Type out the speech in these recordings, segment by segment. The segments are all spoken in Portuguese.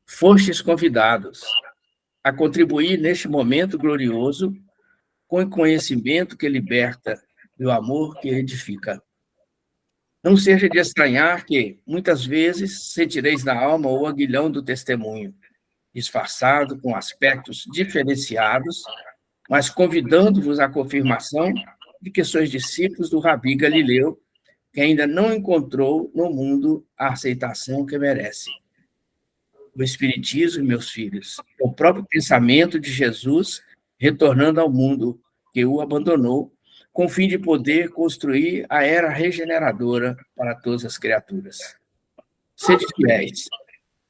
Fostes convidados a contribuir neste momento glorioso com o conhecimento que liberta e o amor que edifica. Não seja de estranhar que, muitas vezes, sentireis na alma o aguilhão do testemunho, disfarçado com aspectos diferenciados, mas convidando-vos à confirmação de que sois discípulos do Rabi Galileu, que ainda não encontrou no mundo a aceitação que merece. O Espiritismo, meus filhos, é o próprio pensamento de Jesus retornando ao mundo que o abandonou, com o fim de poder construir a era regeneradora para todas as criaturas. Sede fiéis,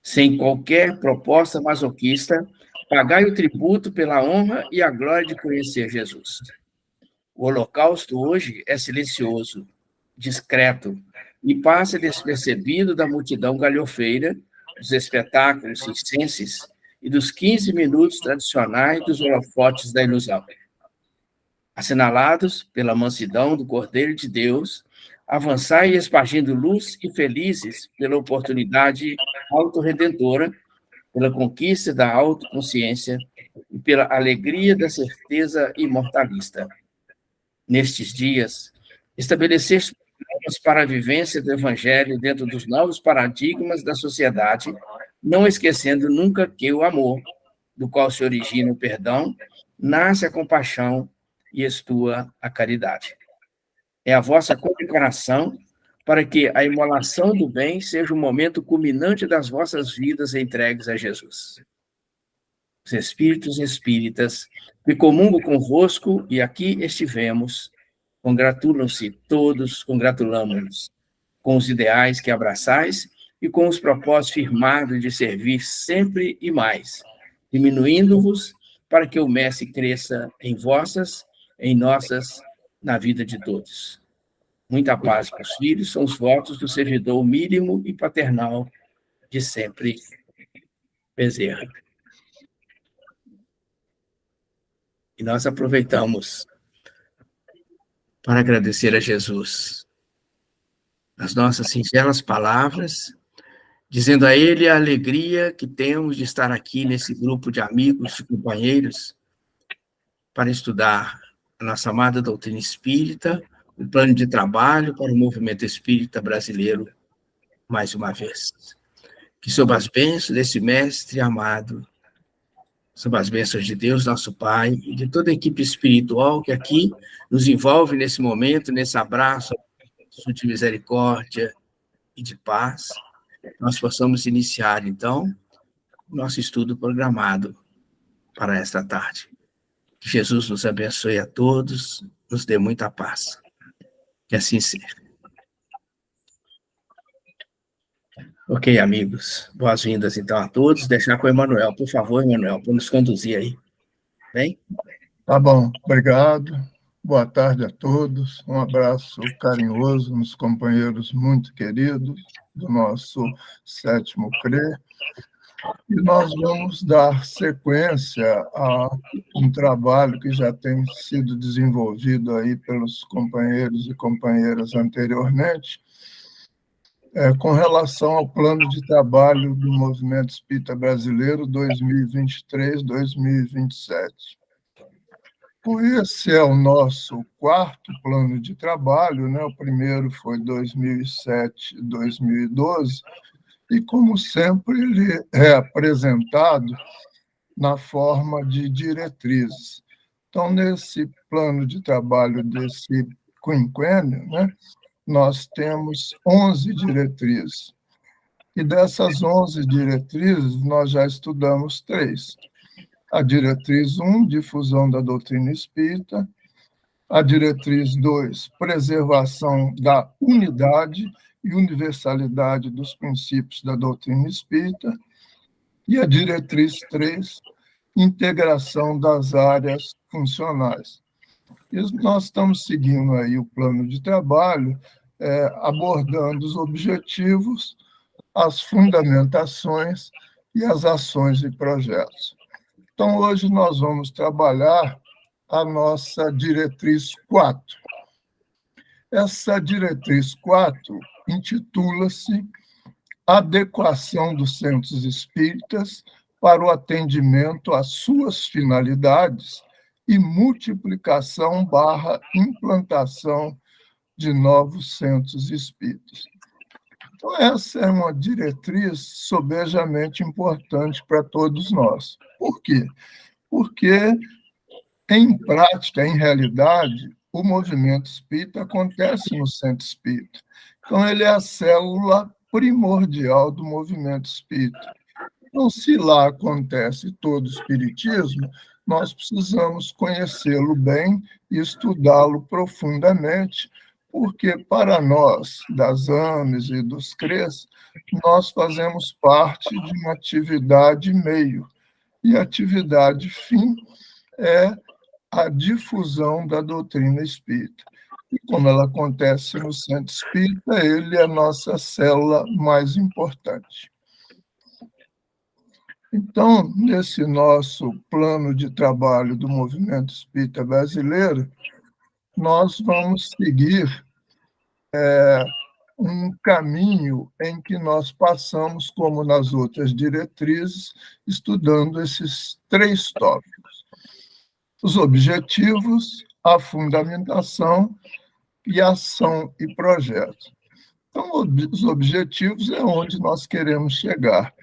sem qualquer proposta masoquista, pagai o tributo pela honra e a glória de conhecer Jesus. O holocausto hoje é silencioso, discreto, e passa despercebido da multidão galhofeira, dos espetáculos circenses e dos 15 minutos tradicionais dos holofotes da ilusão. Assinalados pela mansidão do Cordeiro de Deus, avançai espargindo luz e felizes pela oportunidade autorredentora, pela conquista da autoconsciência e pela alegria da certeza imortalista. Nestes dias, estabelecer programas para a vivência do Evangelho dentro dos novos paradigmas da sociedade, não esquecendo nunca que o amor, do qual se origina o perdão, nasce a compaixão e estua a caridade. É a vossa condecoração para que a imolação do bem seja o momento culminante das vossas vidas entregues a Jesus. Os espíritos espíritas que comungam convosco e aqui estivemos, congratulam-se todos, congratulamos-nos com os ideais que abraçais e com os propósitos firmados de servir sempre e mais, diminuindo-vos para que o Mestre cresça em vossas, em nossas, na vida de todos. Muita paz para os filhos, são os votos do servidor mínimo e paternal de sempre, Bezerra. E nós aproveitamos para agradecer a Jesus as nossas singelas palavras, dizendo a Ele a alegria que temos de estar aqui nesse grupo de amigos, de companheiros, para estudar a nossa amada doutrina espírita, o plano de trabalho para o movimento espírita brasileiro, mais uma vez. Que sob as bênçãos desse mestre amado, sob as bênçãos de Deus, nosso Pai, e de toda a equipe espiritual que aqui nos envolve nesse momento, nesse abraço de misericórdia e de paz, nós possamos iniciar, então, nosso estudo programado para esta tarde. Que Jesus nos abençoe a todos, nos dê muita paz. Que assim seja. Ok, amigos. Boas-vindas, então, a todos. Deixar com o Emanuel. Por favor, Emanuel, para nos conduzir aí. Bem? Tá bom. Obrigado. Boa tarde a todos. Um abraço carinhoso nos companheiros muito queridos do nosso sétimo CRE. E nós vamos dar sequência a um trabalho que já tem sido desenvolvido aí pelos companheiros e companheiras anteriormente, com relação ao plano de trabalho do Movimento Espírita Brasileiro 2023-2027. Esse é o nosso quarto plano de trabalho, né? O primeiro foi 2007-2012, e, como sempre, ele é apresentado na forma de diretrizes. Então, nesse plano de trabalho desse quinquênio, né, nós temos 11 diretrizes. E dessas 11 diretrizes, nós já estudamos 3. A diretriz 1, difusão da doutrina espírita. A diretriz 2, preservação da unidade e universalidade dos princípios da doutrina espírita. E a diretriz 3, integração das áreas funcionais. E nós estamos seguindo aí o plano de trabalho, abordando os objetivos, as fundamentações e as ações e projetos. Então, hoje nós vamos trabalhar a nossa diretriz 4. Essa diretriz 4 intitula-se adequação dos centros espíritas para o atendimento às suas finalidades e multiplicação / implantação de novos centros espíritas. Então, essa é uma diretriz sobejamente importante para todos nós. Por quê? Porque, em prática, em realidade, o movimento espírita acontece no centro espírita. Então, ele é a célula primordial do movimento espírita. Então, se lá acontece todo o espiritismo, nós precisamos conhecê-lo bem e estudá-lo profundamente, porque para nós, das AMES e dos CREs, nós fazemos parte de uma atividade meio, e a atividade fim é a difusão da doutrina espírita. E como ela acontece no centro espírita, ele é a nossa célula mais importante. Então, nesse nosso plano de trabalho do movimento espírita brasileiro, nós vamos seguir um caminho em que nós passamos, como nas outras diretrizes, estudando esses 3 tópicos: os objetivos, a fundamentação e ação e projeto. Então, os objetivos é onde nós queremos chegar.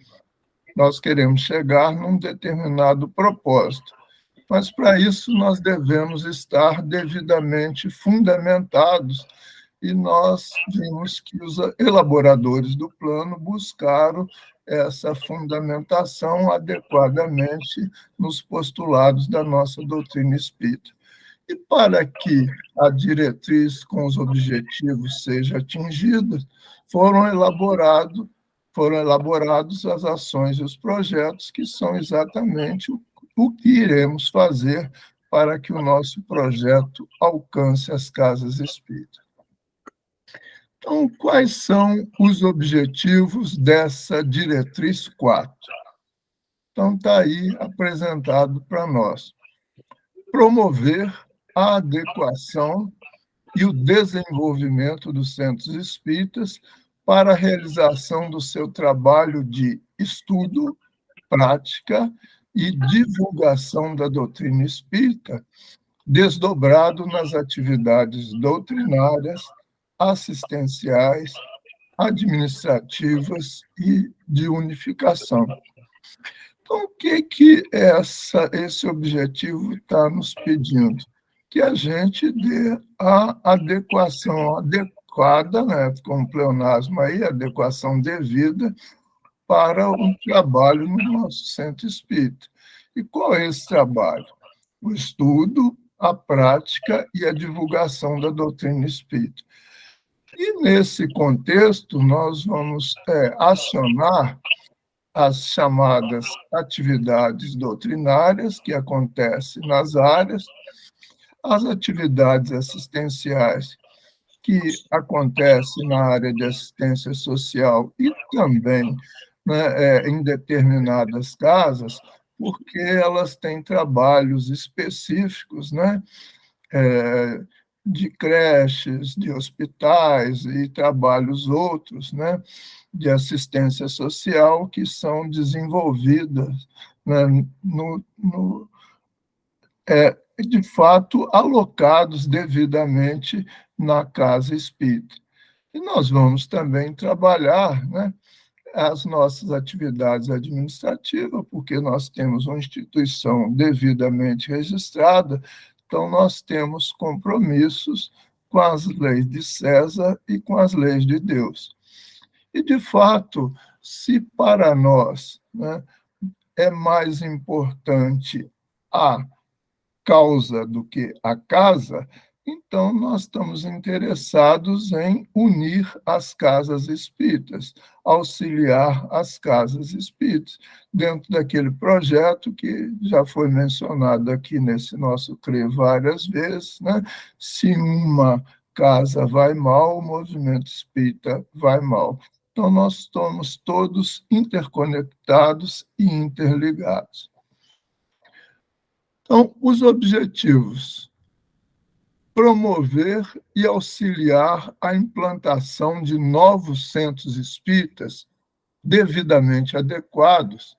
Nós queremos chegar num determinado propósito, mas para isso nós devemos estar devidamente fundamentados, e nós vimos que os elaboradores do plano buscaram essa fundamentação adequadamente nos postulados da nossa doutrina espírita. E para que a diretriz com os objetivos seja atingida, foram elaborados as ações e os projetos, que são exatamente o que iremos fazer para que o nosso projeto alcance as casas espíritas. Então, quais são os objetivos dessa diretriz 4? Então, está aí apresentado para nós. Promover a adequação e o desenvolvimento dos centros espíritas para a realização do seu trabalho de estudo, prática e divulgação da doutrina espírita, desdobrado nas atividades doutrinárias, assistenciais, administrativas e de unificação. Então, o que esse objetivo está nos pedindo? Que a gente dê a adequação adequada, né, com o pleonasmo aí, adequação devida para o trabalho no nosso centro espírita. E qual é esse trabalho? O estudo, a prática e a divulgação da doutrina espírita. E, nesse contexto, nós vamos acionar as chamadas atividades doutrinárias, que acontecem nas áreas, as atividades assistenciais, que acontecem na área de assistência social e também, né, em determinadas casas, porque elas têm trabalhos específicos, né, de creches, de hospitais e trabalhos outros, né, de assistência social, que são desenvolvidas, né, de fato, alocados devidamente na casa espírita. E nós vamos também trabalhar, né, as nossas atividades administrativas, porque nós temos uma instituição devidamente registrada, então nós temos compromissos com as leis de César e com as leis de Deus. E, de fato, se para nós, né, é mais importante a causa do que a casa, então nós estamos interessados em unir as casas espíritas, auxiliar as casas espíritas, dentro daquele projeto que já foi mencionado aqui nesse nosso CRE várias vezes, né? Se uma casa vai mal, o movimento espírita vai mal. Então, nós estamos todos interconectados e interligados. Então, os objetivos: promover e auxiliar a implantação de novos centros espíritas devidamente adequados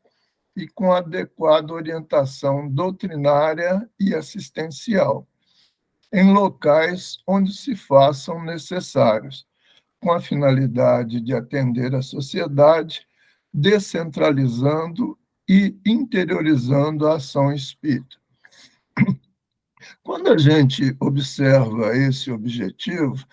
e com adequada orientação doutrinária e assistencial, em locais onde se façam necessários, com a finalidade de atender a sociedade, descentralizando e interiorizando a ação espírita. Quando a gente observa esse objetivo,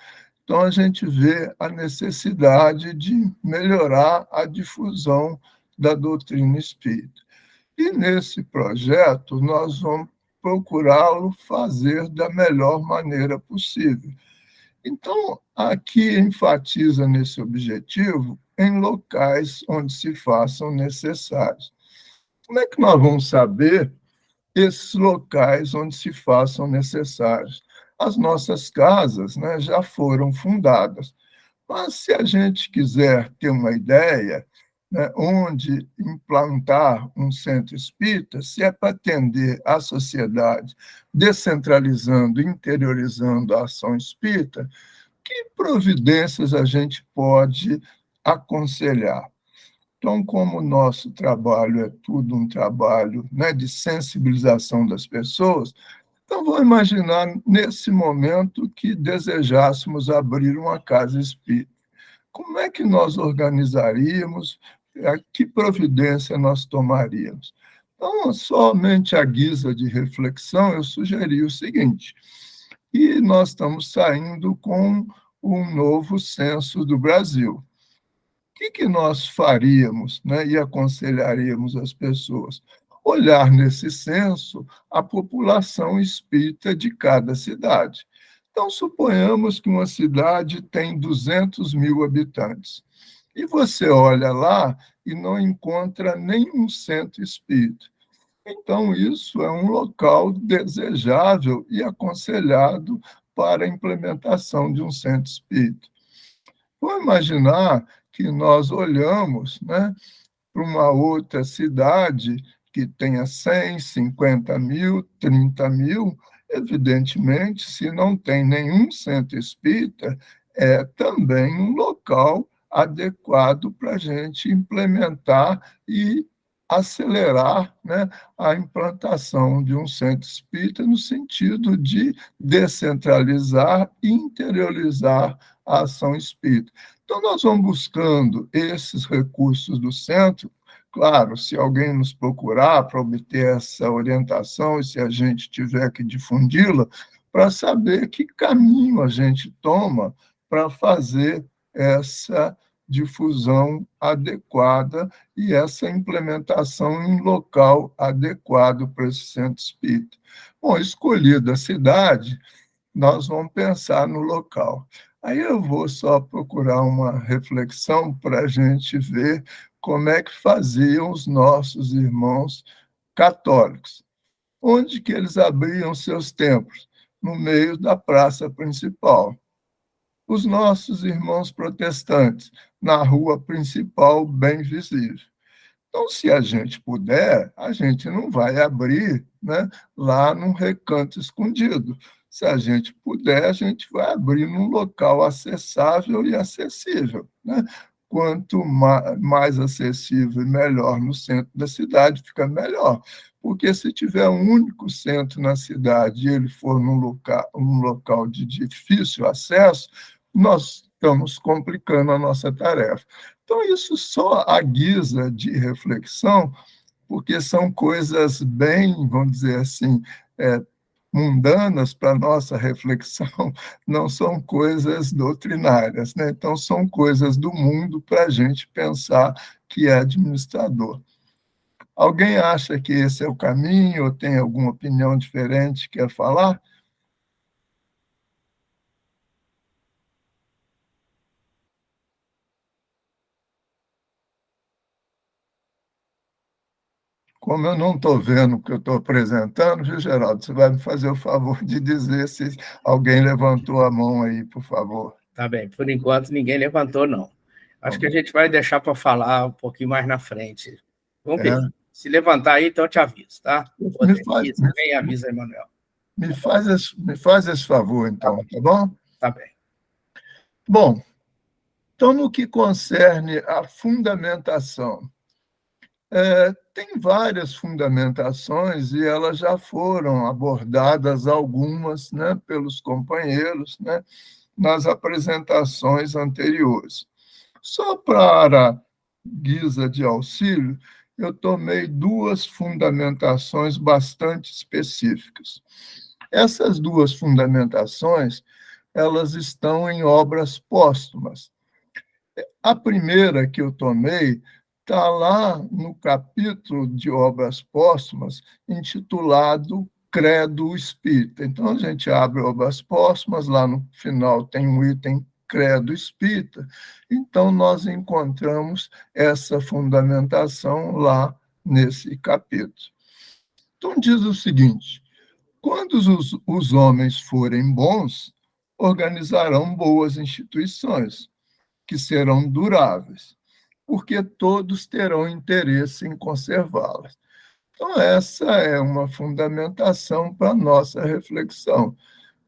então a gente vê a necessidade de melhorar a difusão da doutrina espírita. E nesse projeto nós vamos procurá-lo fazer da melhor maneira possível. Então, aqui enfatiza nesse objetivo em locais onde se façam necessários. Como é que nós vamos saber esses locais onde se façam necessários? As nossas casas, né, já foram fundadas, mas se a gente quiser ter uma ideia, né, onde implantar um centro espírita, se é para atender a sociedade, descentralizando, interiorizando a ação espírita, que providências a gente pode aconselhar? Então, como o nosso trabalho é tudo um trabalho, né, de sensibilização das pessoas, então vou imaginar nesse momento que desejássemos abrir uma casa espírita. Como é que nós organizaríamos? Que providência nós tomaríamos? Então, somente à guisa de reflexão, eu sugeri o seguinte: e nós estamos saindo com um novo censo do Brasil. O que nós faríamos, né, e aconselharíamos as pessoas? Olhar nesse censo a população espírita de cada cidade. Então, suponhamos que uma cidade tem 200 mil habitantes. E você olha lá e não encontra nenhum centro espírita. Então, isso é um local desejável e aconselhado para a implementação de um centro espírita. Vamos imaginar que nós olhamos, né, para uma outra cidade que tenha 100, 50 mil, 30 mil, evidentemente, se não tem nenhum centro espírita, é também um local adequado para a gente implementar e acelerar, né, a implantação de um centro espírita no sentido de descentralizar e interiorizar a ação espírita. Então, nós vamos buscando esses recursos do centro. Claro, se alguém nos procurar para obter essa orientação e se a gente tiver que difundi-la, para saber que caminho a gente toma para fazer essa difusão adequada e essa implementação em um local adequado para esse centro espírita. Bom, escolhida a cidade, nós vamos pensar no local. Aí eu vou só procurar uma reflexão para a gente ver como é que faziam os nossos irmãos católicos. Onde que eles abriam seus templos? No meio da praça principal. Os nossos irmãos protestantes, na rua principal, bem visível. Então, se a gente puder, a gente não vai abrir, né, lá num recanto escondido. Se a gente puder, a gente vai abrir num local acessável e acessível, né? Quanto mais acessível e melhor no centro da cidade, fica melhor. Porque se tiver um único centro na cidade e ele for um local de difícil acesso, nós estamos complicando a nossa tarefa. Então, isso só à guisa de reflexão, porque são coisas bem, vamos dizer assim, mundanas para a nossa reflexão, não são coisas doutrinárias, né? Então, são coisas do mundo para a gente pensar que é administrador. Alguém acha que esse é o caminho ou tem alguma opinião diferente, quer falar? Como eu não estou vendo o que eu estou apresentando, viu, Geraldo? Você vai me fazer o favor de dizer se alguém levantou a mão aí, por favor. Tá bem, por enquanto ninguém levantou, não. Acho que a gente vai deixar para falar um pouquinho mais na frente. Vamos ver. Se levantar aí, então eu te aviso, tá? Vem e avisa, Emanuel. Me faz esse favor, então, tá bom? Tá bem. Bom, Então, no que concerne à fundamentação, tem várias fundamentações e elas já foram abordadas algumas, né, pelos companheiros, né, nas apresentações anteriores. Só para guisa de auxílio, eu tomei duas fundamentações bastante específicas. Essas duas fundamentações, elas estão em obras póstumas. A primeira que eu tomei está lá no capítulo de obras póstumas, intitulado Credo Espírita. Então, a gente abre obras póstumas, lá no final tem um item Credo Espírita, então nós encontramos essa fundamentação lá nesse capítulo. Então, diz o seguinte: quando os homens forem bons, organizarão boas instituições, que serão duráveis, porque todos terão interesse em conservá-las. Então, essa é uma fundamentação para a nossa reflexão.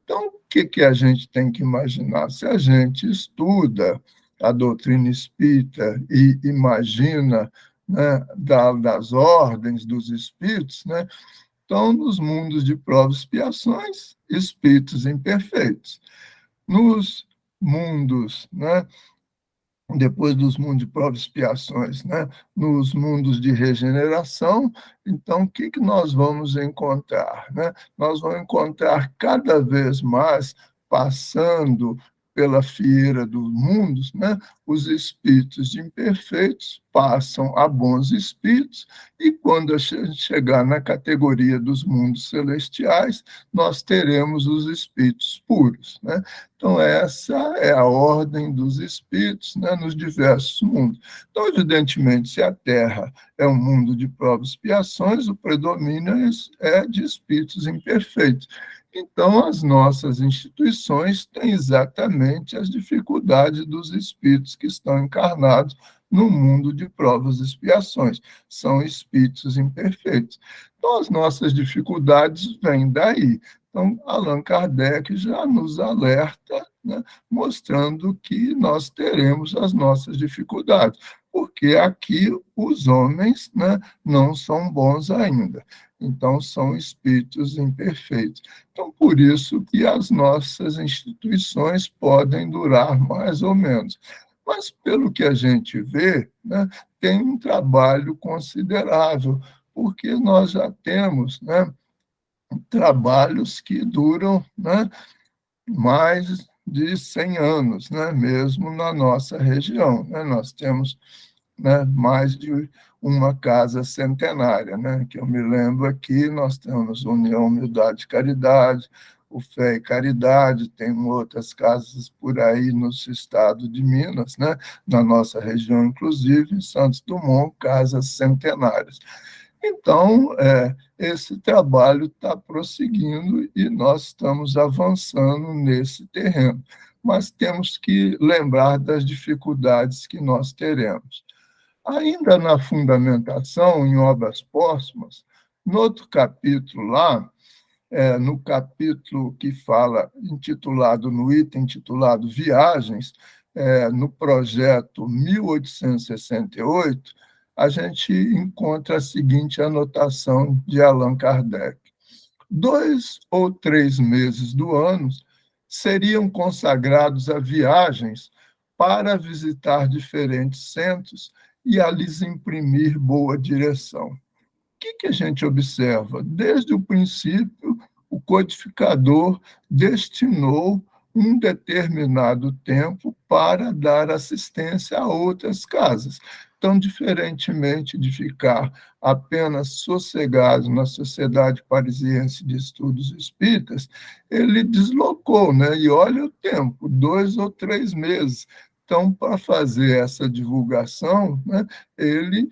Então, o que a gente tem que imaginar? Se a gente estuda a doutrina espírita e imagina, né, das ordens dos espíritos, né, então, nos mundos de provas e expiações, espíritos imperfeitos. Nos mundos, né, depois dos mundos de provas e expiações, né, nos mundos de regeneração, então, o que nós vamos encontrar? Né? Nós vamos encontrar cada vez mais, passando pela fieira dos mundos, né, os espíritos imperfeitos passam a bons espíritos, e quando a gente chegar na categoria dos mundos celestiais, nós teremos os espíritos puros. Né? Então, essa é a ordem dos espíritos, né, nos diversos mundos. Então, evidentemente, se a Terra é um mundo de provas e expiações, o predomínio é de espíritos imperfeitos. Então, as nossas instituições têm exatamente as dificuldades dos espíritos que estão encarnados no mundo de provas e expiações. São espíritos imperfeitos. Então, as nossas dificuldades vêm daí. Então, Allan Kardec já nos alerta, né, mostrando que nós teremos as nossas dificuldades, porque aqui os homens, né, não são bons ainda. Então, são espíritos imperfeitos. Então, por isso que as nossas instituições podem durar mais ou menos. Mas, pelo que a gente vê, né, tem um trabalho considerável, porque nós já temos, né, trabalhos que duram, né, mais de 100 anos, né, mesmo na nossa região. Né, nós temos, né, mais de uma casa centenária, né, que eu me lembro aqui, nós temos União, Humildade e Caridade, o Fé e Caridade, tem outras casas por aí no estado de Minas, né, na nossa região, inclusive, em Santos Dumont, casas centenárias. Então, esse trabalho está prosseguindo e nós estamos avançando nesse terreno, mas temos que lembrar das dificuldades que nós teremos. Ainda na fundamentação, em obras póstumas, no outro capítulo lá, no capítulo que fala, no item intitulado Viagens, no projeto 1868, a gente encontra a seguinte anotação de Allan Kardec: 2 ou 3 meses do ano seriam consagrados a viagens para visitar diferentes centros e a lhes imprimir boa direção. O que a gente observa? Desde o princípio, o codificador destinou um determinado tempo para dar assistência a outras casas. Então, diferentemente de ficar apenas sossegado na Sociedade Parisiense de Estudos Espíritas, ele deslocou, né? E olha o tempo, 2 ou 3 meses. Então, para fazer essa divulgação, né, ele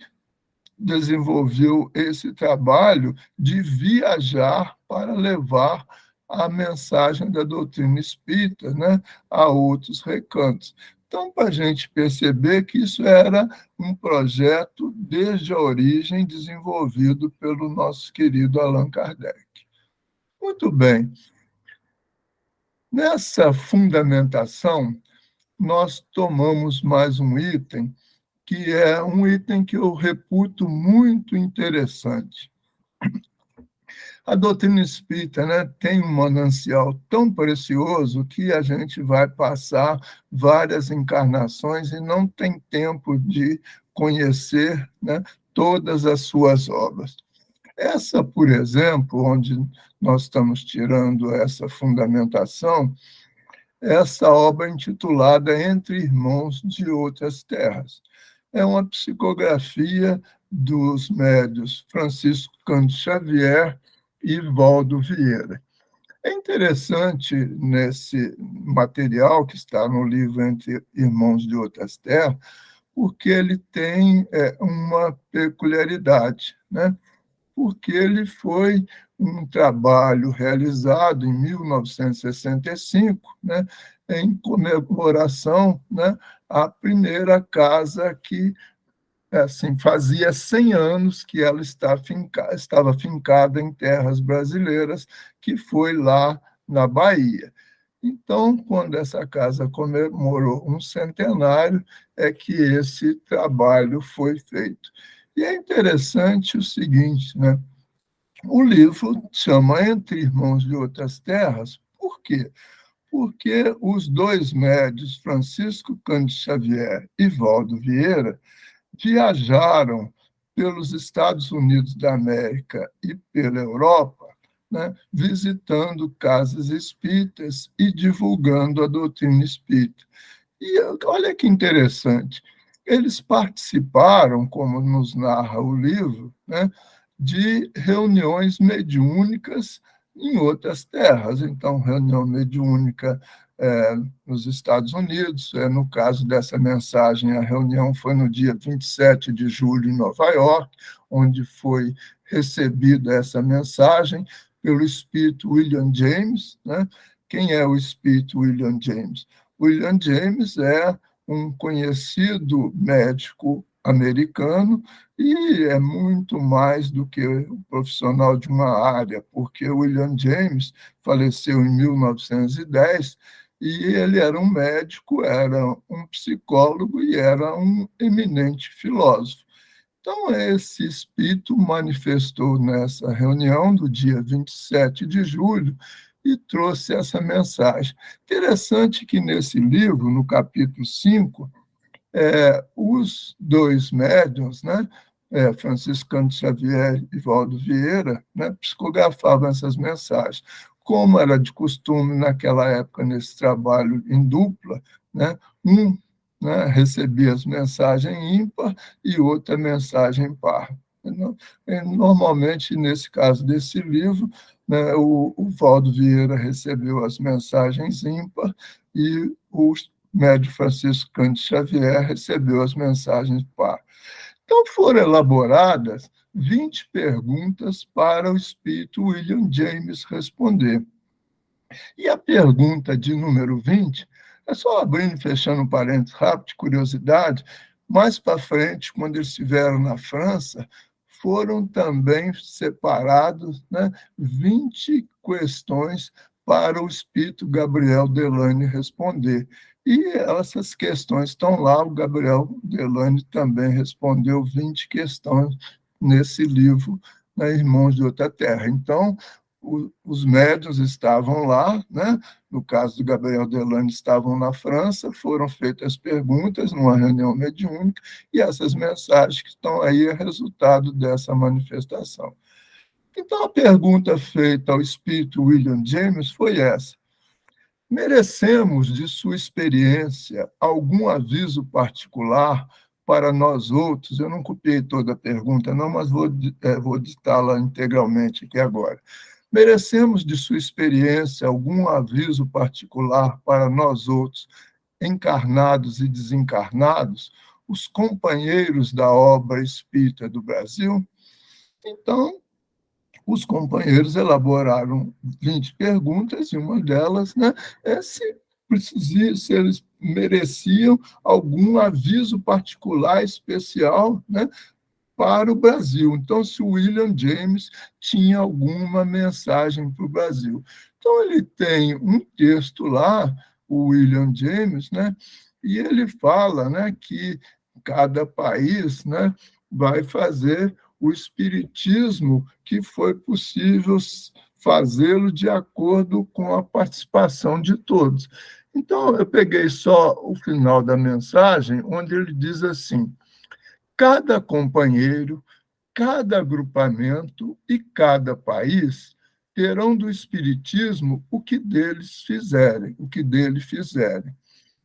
desenvolveu esse trabalho de viajar para levar a mensagem da doutrina espírita, né, a outros recantos. Então, para a gente perceber que isso era um projeto, desde a origem, desenvolvido pelo nosso querido Allan Kardec. Muito bem. Nessa fundamentação, nós tomamos mais um item, que é um item que eu reputo muito interessante. A doutrina espírita, né, tem um manancial tão precioso que a gente vai passar várias encarnações e não tem tempo de conhecer, né, todas as suas obras. Essa, por exemplo, onde nós estamos tirando essa fundamentação, essa obra intitulada Entre Irmãos de Outras Terras. É uma psicografia dos médios Francisco Cândido Xavier e Valdo Vieira. É interessante nesse material que está no livro Entre Irmãos de Outras Terras, porque ele tem uma peculiaridade, né? Porque ele foi um trabalho realizado em 1965, né, em comemoração, né, à primeira casa que assim, fazia 100 anos que ela estava fincada em terras brasileiras, que foi lá na Bahia. Então, quando essa casa comemorou um centenário, é que esse trabalho foi feito. E é interessante o seguinte, né? O livro chama Entre Irmãos de Outras Terras, por quê? Porque os dois médios, Francisco Cândido Xavier e Valdo Vieira, viajaram pelos Estados Unidos da América e pela Europa, né, visitando casas espíritas e divulgando a doutrina espírita. E olha que interessante, eles participaram, como nos narra o livro, né, de reuniões mediúnicas em outras terras. Então, reunião mediúnica nos Estados Unidos, no caso dessa mensagem, a reunião foi no dia 27 de julho em Nova York, onde foi recebida essa mensagem pelo espírito William James, né? Quem é o espírito William James? William James é um conhecido médico americano e é muito mais do que um profissional de uma área, porque William James faleceu em 1910 e ele era um médico, era um psicólogo e era um eminente filósofo. Então, esse espírito manifestou nessa reunião do dia 27 de julho e trouxe essa mensagem. Interessante que nesse livro, no capítulo 5, os dois médiuns, né, Francisco Cândido Xavier e Valdo Vieira, né, psicografavam essas mensagens. Como era de costume naquela época, nesse trabalho em dupla, né, um, né, recebia as mensagens ímpar e outra mensagem par. Normalmente, nesse caso desse livro, né, o Valdo Vieira recebeu as mensagens ímpar e o médio Francisco Cândido Xavier recebeu as mensagens par. Então, foram elaboradas 20 perguntas para o espírito William James responder. E a pergunta de número 20, é só abrindo e fechando um parênteses rápido, de curiosidade, mais para frente, quando eles estiveram na França, foram também separados, né, 20 questões para o espírito Gabriel Delane responder. E essas questões estão lá, o Gabriel Delane também respondeu 20 questões nesse livro, né, Irmãos de Outra Terra. Então, os médiuns estavam lá, né? No caso do Gabriel Delane, estavam na França, foram feitas perguntas numa reunião mediúnica, e essas mensagens que estão aí é resultado dessa manifestação. Então, a pergunta feita ao espírito William James foi essa: merecemos, de sua experiência, algum aviso particular para nós outros? Eu não copiei toda a pergunta, não, mas vou ditá-la integralmente aqui agora. Merecemos, de sua experiência, algum aviso particular para nós outros, encarnados e desencarnados, os companheiros da obra espírita do Brasil? Então, os companheiros elaboraram 20 perguntas, e uma delas, né, é se eles mereciam algum aviso particular, especial, né, para o Brasil. Então, se o William James tinha alguma mensagem para o Brasil. Então, ele tem um texto lá, o William James, né, E ele fala, né, que cada país, né, vai fazer o espiritismo que foi possível fazê-lo de acordo com a participação de todos. Então, eu peguei só o final da mensagem, onde ele diz assim: cada companheiro, cada agrupamento e cada país terão do espiritismo o que deles fizerem, o que dele fizerem.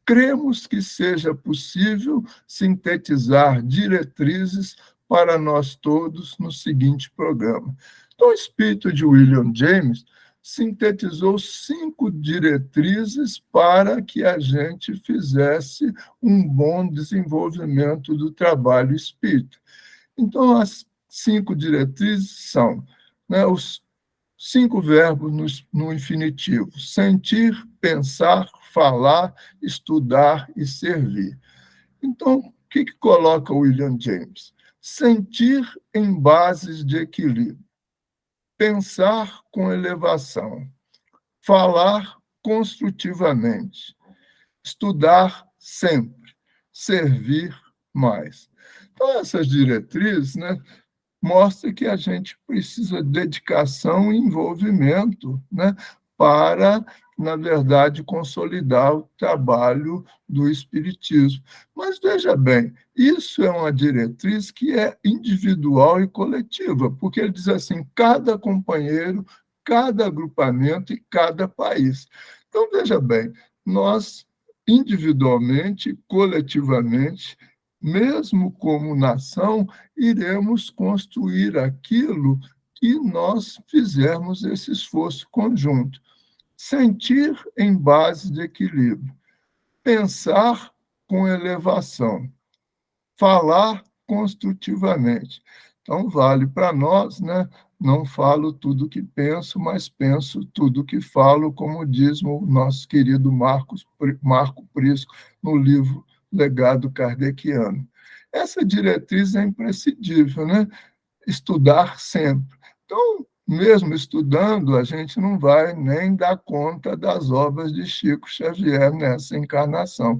Cremos que seja possível sintetizar diretrizes para nós todos no seguinte programa. Então, o espírito de William James sintetizou 5 diretrizes para que a gente fizesse um bom desenvolvimento do trabalho espírita. Então, as 5 diretrizes são, né, os 5 verbos no infinitivo: sentir, pensar, falar, estudar e servir. Então, o que coloca William James? Sentir em bases de equilíbrio, pensar com elevação, falar construtivamente, estudar sempre, servir mais. Então, essas diretrizes, né, mostra que a gente precisa de dedicação e envolvimento, né, para, na verdade, consolidar o trabalho do espiritismo. Mas veja bem, isso é uma diretriz que é individual e coletiva, porque ele diz assim: cada companheiro, cada agrupamento e cada país. Então, veja bem, nós individualmente, coletivamente, mesmo como nação, iremos construir aquilo que nós fizermos esse esforço conjunto. Sentir em base de equilíbrio, pensar com elevação, falar construtivamente. Então, vale para nós, né? Não falo tudo que penso, mas penso tudo que falo, como diz o nosso querido Marco Prisco no livro Legado Kardeciano. Essa diretriz é imprescindível, né? Estudar sempre. Então, mesmo estudando, a gente não vai nem dar conta das obras de Chico Xavier nessa encarnação.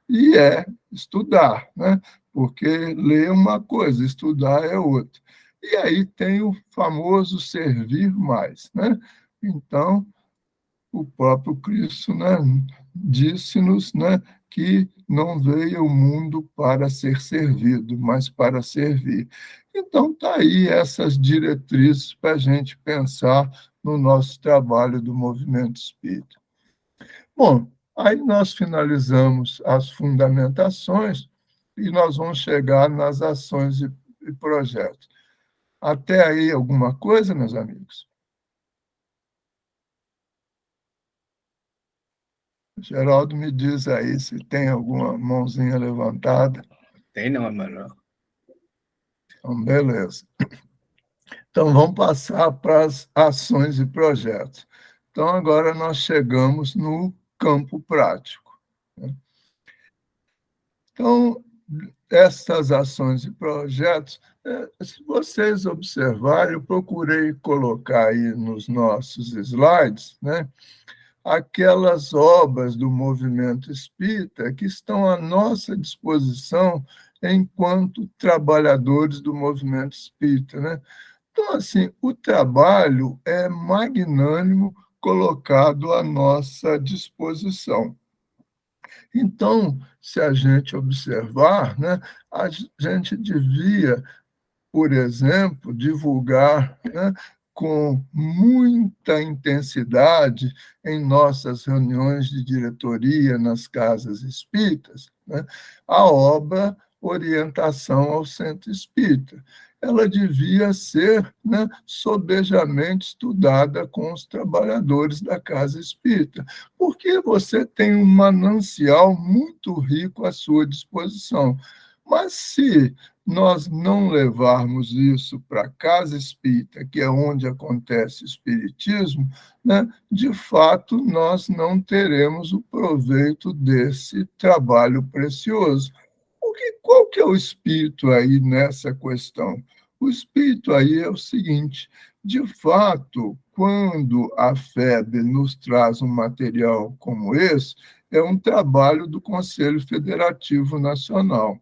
E é estudar, né? Porque ler é uma coisa, estudar é outra. E aí tem o famoso servir mais, né? Então, o próprio Cristo, né, disse-nos, né, que não veio ao mundo para ser servido, mas para servir. Então, está aí essas diretrizes para a gente pensar no nosso trabalho do movimento espírita. Bom, aí nós finalizamos as fundamentações e nós vamos chegar nas ações e projetos. Até aí, alguma coisa, meus amigos? Geraldo, me diz aí se tem alguma mãozinha levantada. Tem não, Emanuel. Então, beleza. Então, vamos passar para as ações e projetos. Então, agora nós chegamos no campo prático, né? Então, essas ações e projetos, se vocês observarem, eu procurei colocar aí nos nossos slides, né, aquelas obras do movimento espírita que estão à nossa disposição enquanto trabalhadores do movimento espírita, né? Então, assim, o trabalho é magnânimo colocado à nossa disposição. Então, se a gente observar, né, a gente devia, por exemplo, divulgar, né, com muita intensidade em nossas reuniões de diretoria nas casas espíritas, né, a obra Orientação ao Centro Espírita. Ela devia ser, né, sobejamente estudada com os trabalhadores da casa espírita, porque você tem um manancial muito rico à sua disposição. Mas se nós não levarmos isso para a casa espírita, que é onde acontece o espiritismo, né, de fato, nós não teremos o proveito desse trabalho precioso. Porque qual que é o espírito aí nessa questão? O espírito aí é o seguinte: de fato, quando a FEB nos traz um material como esse, é um trabalho do Conselho Federativo Nacional.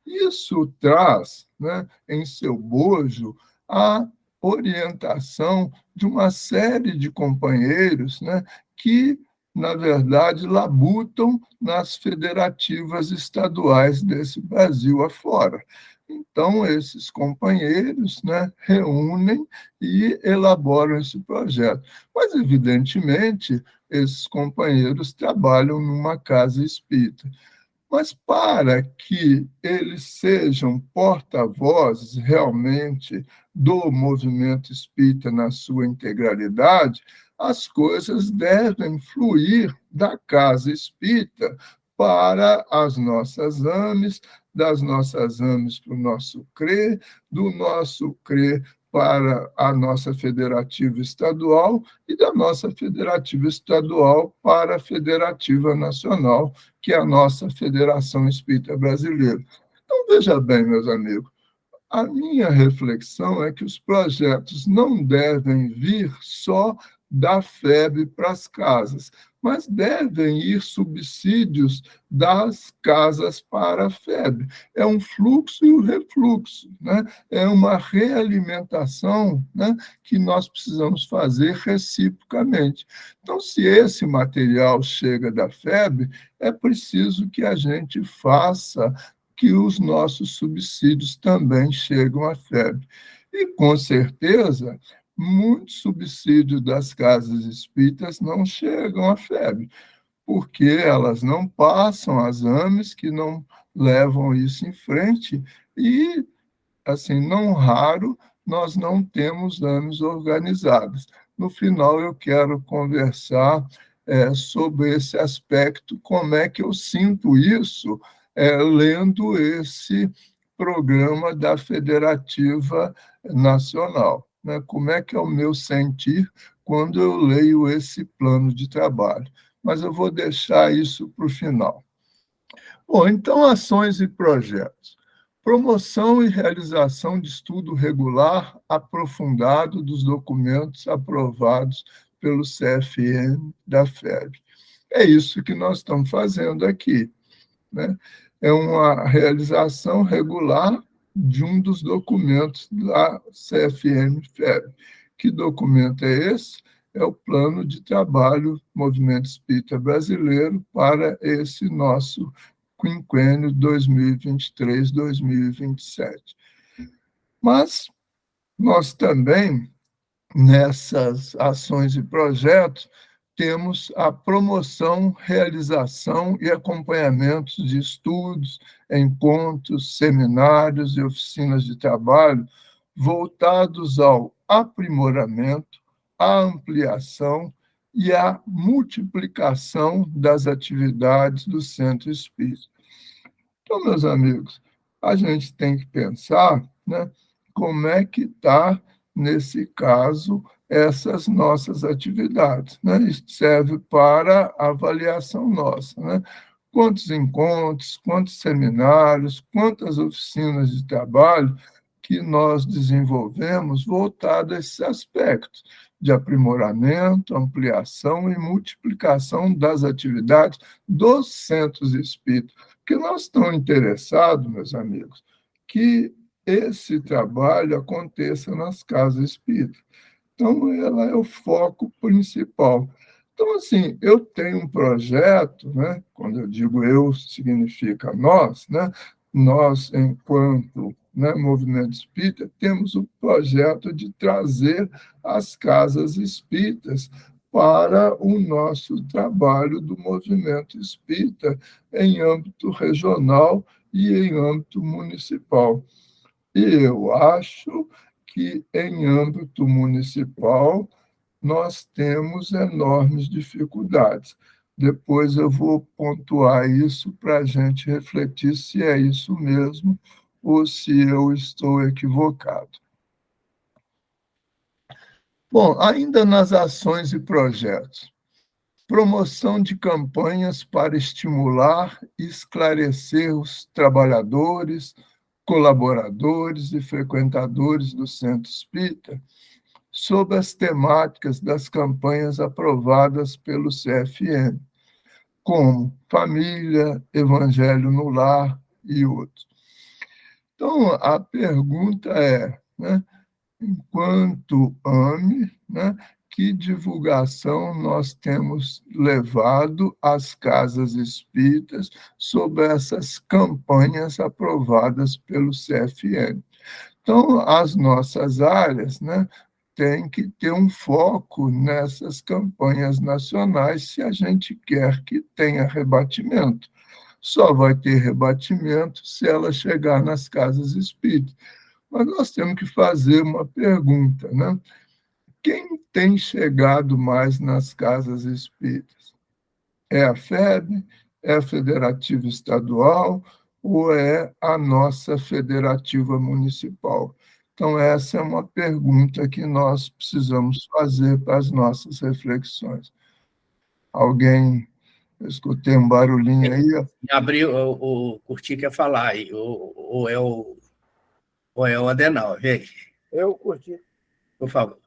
Isso traz, né, em seu bojo a orientação de uma série de companheiros, né, que, na verdade, labutam nas federativas estaduais desse Brasil afora. Então, esses companheiros, né, reúnem e elaboram esse projeto. Mas, evidentemente, esses companheiros trabalham numa casa espírita. Mas para que eles sejam porta-vozes realmente do movimento espírita na sua integralidade, as coisas devem fluir da casa espírita para as nossas AMEs, das nossas AMEs para o nosso CRE, do nosso CRE para a nossa federativa estadual e da nossa federativa estadual para a federativa nacional, que é a nossa Federação Espírita Brasileira. Então, veja bem, meus amigos, a minha reflexão é que os projetos não devem vir só da FEB para as casas, mas devem ir subsídios das casas para a FEB. É um fluxo e um refluxo, né? É uma realimentação, né, que nós precisamos fazer reciprocamente. Então, se esse material chega da FEB, é preciso que a gente faça que os nossos subsídios também chegam à FEB. E, com certeza, muitos subsídios das casas espíritas não chegam à FEB, porque elas não passam as AMEs, que não levam isso em frente, e, assim, não raro, nós não temos AMEs organizadas. No final, eu quero conversar sobre esse aspecto, como é que eu sinto isso lendo esse programa da Federativa Nacional, né? Como é que é o meu sentir quando eu leio esse plano de trabalho? Mas eu vou deixar isso para o final. Bom, então, ações e projetos. Promoção e realização de estudo regular aprofundado dos documentos aprovados pelo CFM da FEB. É isso que nós estamos fazendo aqui, né? É uma realização regular de um dos documentos da CFM-FEB. Que documento é esse? É o Plano de Trabalho Movimento Espírita Brasileiro para esse nosso quinquênio 2023-2027. Mas nós também, nessas ações e projetos, temos a promoção, realização e acompanhamento de estudos, encontros, seminários e oficinas de trabalho voltados ao aprimoramento, à ampliação e à multiplicação das atividades do Centro Espírita. Então, meus amigos, a gente tem que pensar, né, como é que está, nesse caso, essas nossas atividades, né? Isso serve para avaliação nossa, né? Quantos encontros, quantos seminários, quantas oficinas de trabalho que nós desenvolvemos voltado a esses aspectos de aprimoramento, ampliação e multiplicação das atividades dos centros espíritas. Porque nós estamos interessados, meus amigos, que esse trabalho aconteça nas casas espíritas. Então, ela é o foco principal. Então, assim, eu tenho um projeto, né? Quando eu digo eu, significa nós, né? Nós, enquanto, né, movimento espírita, temos o projeto de trazer as casas espíritas para o nosso trabalho do movimento espírita em âmbito regional e em âmbito municipal. E eu acho que, em âmbito municipal, nós temos enormes dificuldades. Depois eu vou pontuar isso para a gente refletir se é isso mesmo ou se eu estou equivocado. Bom, ainda nas ações e projetos. Promoção de campanhas para estimular e esclarecer os trabalhadores, colaboradores e frequentadores do Centro Espírita sobre as temáticas das campanhas aprovadas pelo CFM. como família, evangelho no lar e outros. Então, a pergunta é, né, enquanto AME, né, que divulgação nós temos levado às casas espíritas sobre essas campanhas aprovadas pelo CFN? Então, as nossas áreas, né, têm que ter um foco nessas campanhas nacionais se a gente quer que tenha rebatimento. Só vai ter rebatimento se ela chegar nas casas espíritas. Mas nós temos que fazer uma pergunta, né? Quem tem chegado mais nas casas espíritas? É a FEB? É a Federativa Estadual? Ou é a nossa Federativa Municipal? Então, essa é uma pergunta que nós precisamos fazer para as nossas reflexões. Alguém, eu escutei um barulhinho aí, ó. Abriu, o Curti quer falar aí, ou é o Adenal, vê aí, Eu curti. por favor.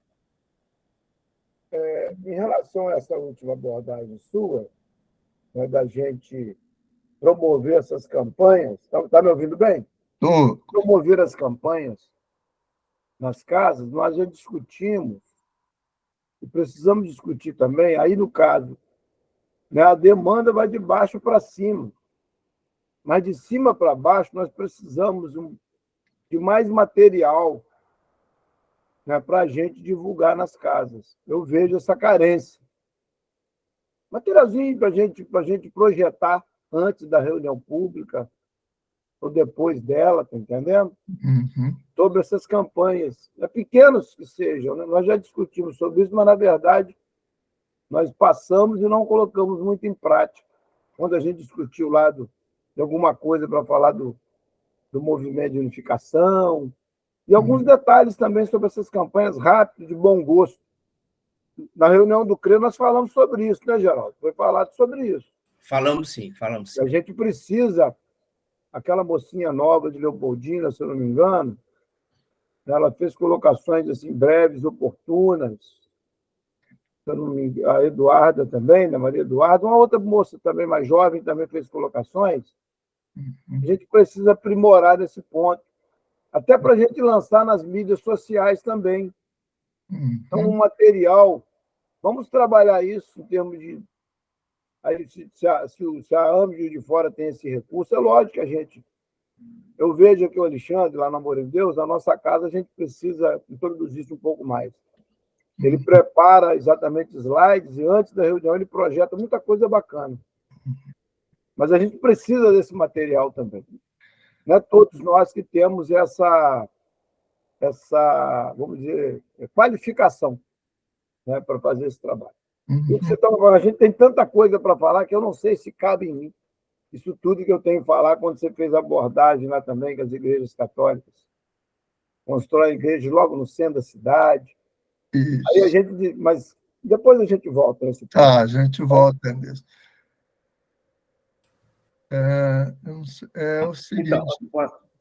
Em relação a essa última abordagem sua, né, da gente promover essas campanhas, está me ouvindo bem? Tô. Promover as campanhas nas casas, nós já discutimos, e precisamos discutir também, aí no caso, né, a demanda vai de baixo para cima, mas de cima para baixo nós precisamos de mais material, né, para a gente divulgar nas casas. Eu vejo essa carência. Materialzinho para a gente projetar antes da reunião pública ou depois dela, tá entendendo? Uhum. Sobre essas campanhas, pequenos que sejam, né? Nós já discutimos sobre isso, mas, na verdade, nós passamos e não colocamos muito em prática. Quando a gente discutiu lá de alguma coisa para falar do movimento de unificação, e alguns detalhes também sobre essas campanhas rápidas, de bom gosto. Na reunião do CRE, nós falamos sobre isso, né, Geraldo? Foi falado sobre isso. Falamos sim, falamos sim. A gente precisa, aquela mocinha nova de Leopoldina, se eu não me engano, ela fez colocações assim, breves, oportunas. A Eduarda também, né, Maria Eduarda, uma outra moça também mais jovem também fez colocações. A gente precisa aprimorar esse ponto, até para a gente lançar nas mídias sociais também. Então, um material, vamos trabalhar isso em termos de... Aí, se a AME de fora tem esse recurso, é lógico que a gente... Eu vejo aqui o Alexandre, lá no Amor de Deus, a nossa casa a gente precisa introduzir isso um pouco mais. Ele prepara exatamente slides e antes da reunião ele projeta muita coisa bacana. Mas a gente precisa desse material também. Não é todos nós que temos essa vamos dizer, qualificação, né, para fazer esse trabalho. E o que você estava falando, a gente tem tanta coisa para falar que eu não sei se cabe em mim. Isso tudo que eu tenho que falar quando você fez a abordagem lá também com as igrejas católicas. Constrói igrejas logo no centro da cidade. Isso. Aí a gente... Mas depois a gente volta nesse ponto. Tá, a gente volta nisso. É o seguinte... Então,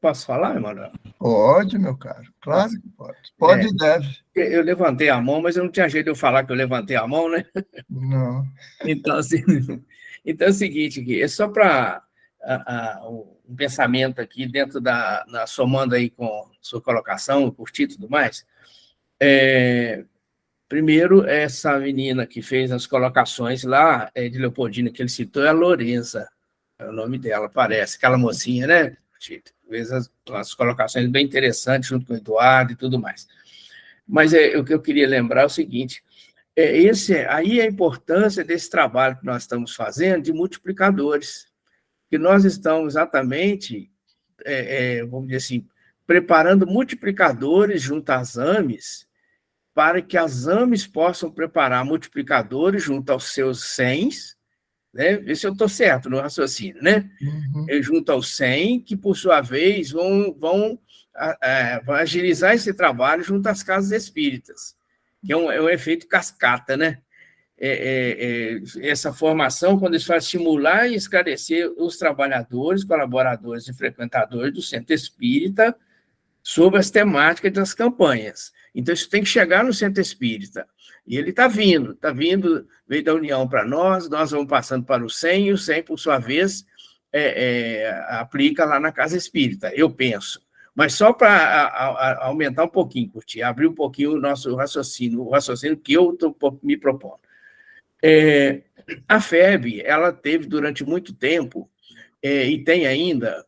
posso falar, Emanuel? Pode, meu caro. Claro que pode. Pode e deve. Eu levantei a mão, mas eu não tinha jeito de eu falar que eu levantei a mão, né? Não. Então, assim, então é o seguinte, aqui, é só para um pensamento aqui dentro somando aí com sua colocação, curtir e tudo mais. Primeiro, essa menina que fez as colocações lá, de Leopoldina, que ele citou, é a Lorenza, é o nome dela, parece, aquela mocinha, né? Fez as colocações bem interessantes, junto com o Eduardo e tudo mais. Mas o que eu queria lembrar é o seguinte, aí a importância desse trabalho que nós estamos fazendo de multiplicadores, que nós estamos exatamente, vamos dizer assim, preparando multiplicadores junto às AMES, para que as AMES possam preparar multiplicadores junto aos seus 100, né? Ver se eu estou certo no raciocínio, né? Junto aos 100, que, por sua vez, vão agilizar esse trabalho junto às casas espíritas, que é um efeito cascata, né? Essa formação, quando isso faz estimular e esclarecer os trabalhadores, colaboradores e frequentadores do centro espírita sobre as temáticas das campanhas. Então, isso tem que chegar no centro espírita. E ele está vindo, veio da União para nós vamos passando para o 100, e o 100, por sua vez, aplica lá na Casa Espírita, eu penso. Mas só para aumentar um pouquinho, Curti, abrir um pouquinho o nosso raciocínio, o raciocínio que eu estou me propondo. A FEB, ela teve durante muito tempo, e tem ainda,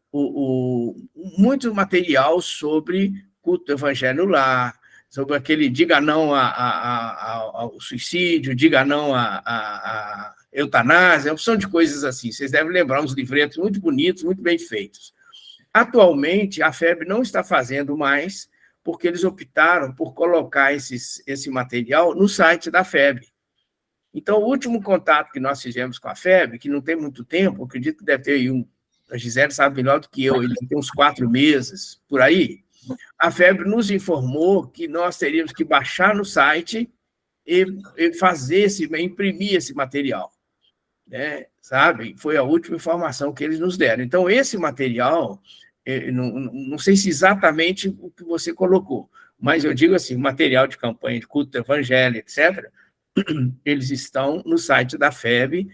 muito material sobre culto do evangelho lar, sobre aquele diga não ao suicídio, diga não à eutanásia, opção de coisas assim. Vocês devem lembrar uns livretos muito bonitos, muito bem feitos. Atualmente, a FEB não está fazendo mais, porque eles optaram por colocar esse material no site da FEB. Então, o último contato que nós fizemos com a FEB, que não tem muito tempo, acredito que deve ter aí a Gisele sabe melhor do que eu, ele tem uns 4 meses, por aí, a FEB nos informou que nós teríamos que baixar no site e imprimir esse material, né? Sabe? Foi a última informação que eles nos deram. Então, esse material, não sei se exatamente o que você colocou, mas eu digo assim, material de campanha de culto do evangelho, etc., eles estão no site da FEB,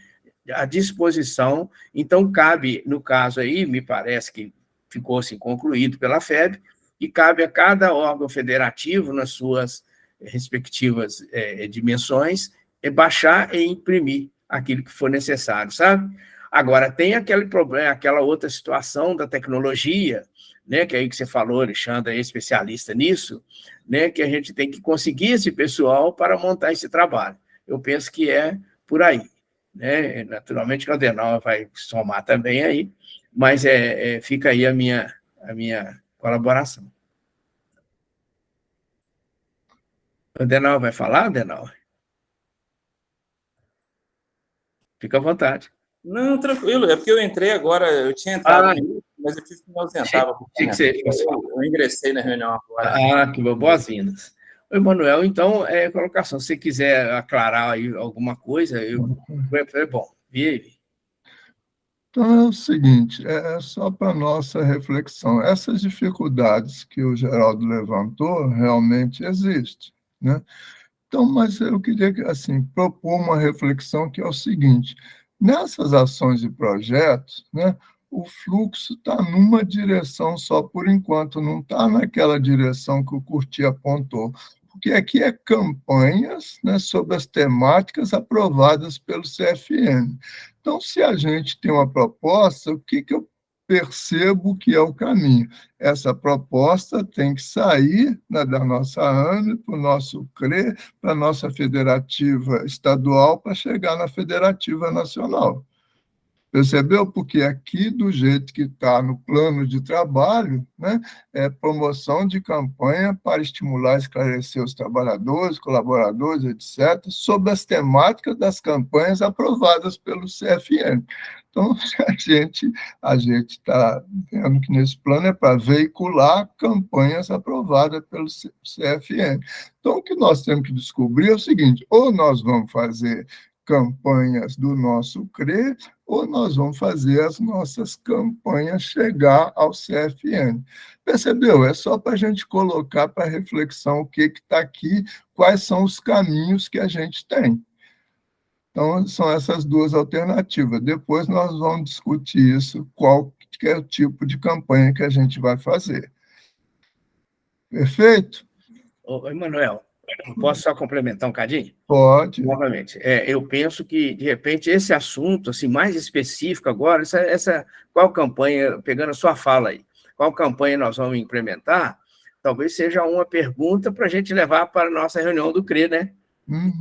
à disposição. Então, cabe, no caso aí, me parece que ficou assim, concluído pela FEB, e cabe a cada órgão federativo, nas suas respectivas dimensões, baixar e imprimir aquilo que for necessário, sabe? Agora, tem aquele problema, aquela outra situação da tecnologia, né, que é aí que você falou, Alexandre, é especialista nisso, né, que a gente tem que conseguir esse pessoal para montar esse trabalho. Eu penso que é por aí, né? Naturalmente, o Adenauer vai somar também aí, mas fica aí a minha colaboração. O Adenauer vai falar, Adenauer? Fica à vontade. Não, tranquilo, é porque eu entrei agora, eu tinha entrado, mas eu tive que me ausentar. Eu ingressei na reunião agora. Que bom, boas-vindas. Oi, Manuel, então, colocação, se você quiser aclarar aí alguma coisa, é bom. E aí? Então, é o seguinte, é só para nossa reflexão. Essas dificuldades que o Geraldo levantou realmente existem, né? Então, mas eu queria, assim, propor uma reflexão que é o seguinte: nessas ações e projetos, né, o fluxo está numa direção só por enquanto, não está naquela direção que o Curti apontou, porque aqui é campanhas, né, sobre as temáticas aprovadas pelo CFN. Então, se a gente tem uma proposta, o que eu percebo que é o caminho? Essa proposta tem que sair, né, da nossa ANE para o nosso CRE, para a nossa federativa estadual, para chegar na federativa nacional. Percebeu? Porque aqui, do jeito que está no plano de trabalho, né, é promoção de campanha para estimular e esclarecer os trabalhadores, colaboradores, etc., sobre as temáticas das campanhas aprovadas pelo CFN. Então, a gente está vendo que nesse plano é para veicular campanhas aprovadas pelo CFN. Então, o que nós temos que descobrir é o seguinte: ou nós vamos fazer campanhas do nosso CRE, ou nós vamos fazer as nossas campanhas chegar ao CFN. Percebeu? É só para a gente colocar para reflexão o que está aqui, quais são os caminhos que a gente tem. Então, são essas duas alternativas. Depois nós vamos discutir isso, qual que é o tipo de campanha que a gente vai fazer. Perfeito? Oi, Manuel, posso só complementar um cadinho? Pode. Novamente, eu penso que, de repente, esse assunto assim, mais específico agora, qual campanha, pegando a sua fala aí, qual campanha nós vamos implementar, talvez seja uma pergunta para a gente levar para a nossa reunião do CRE, né? Uhum.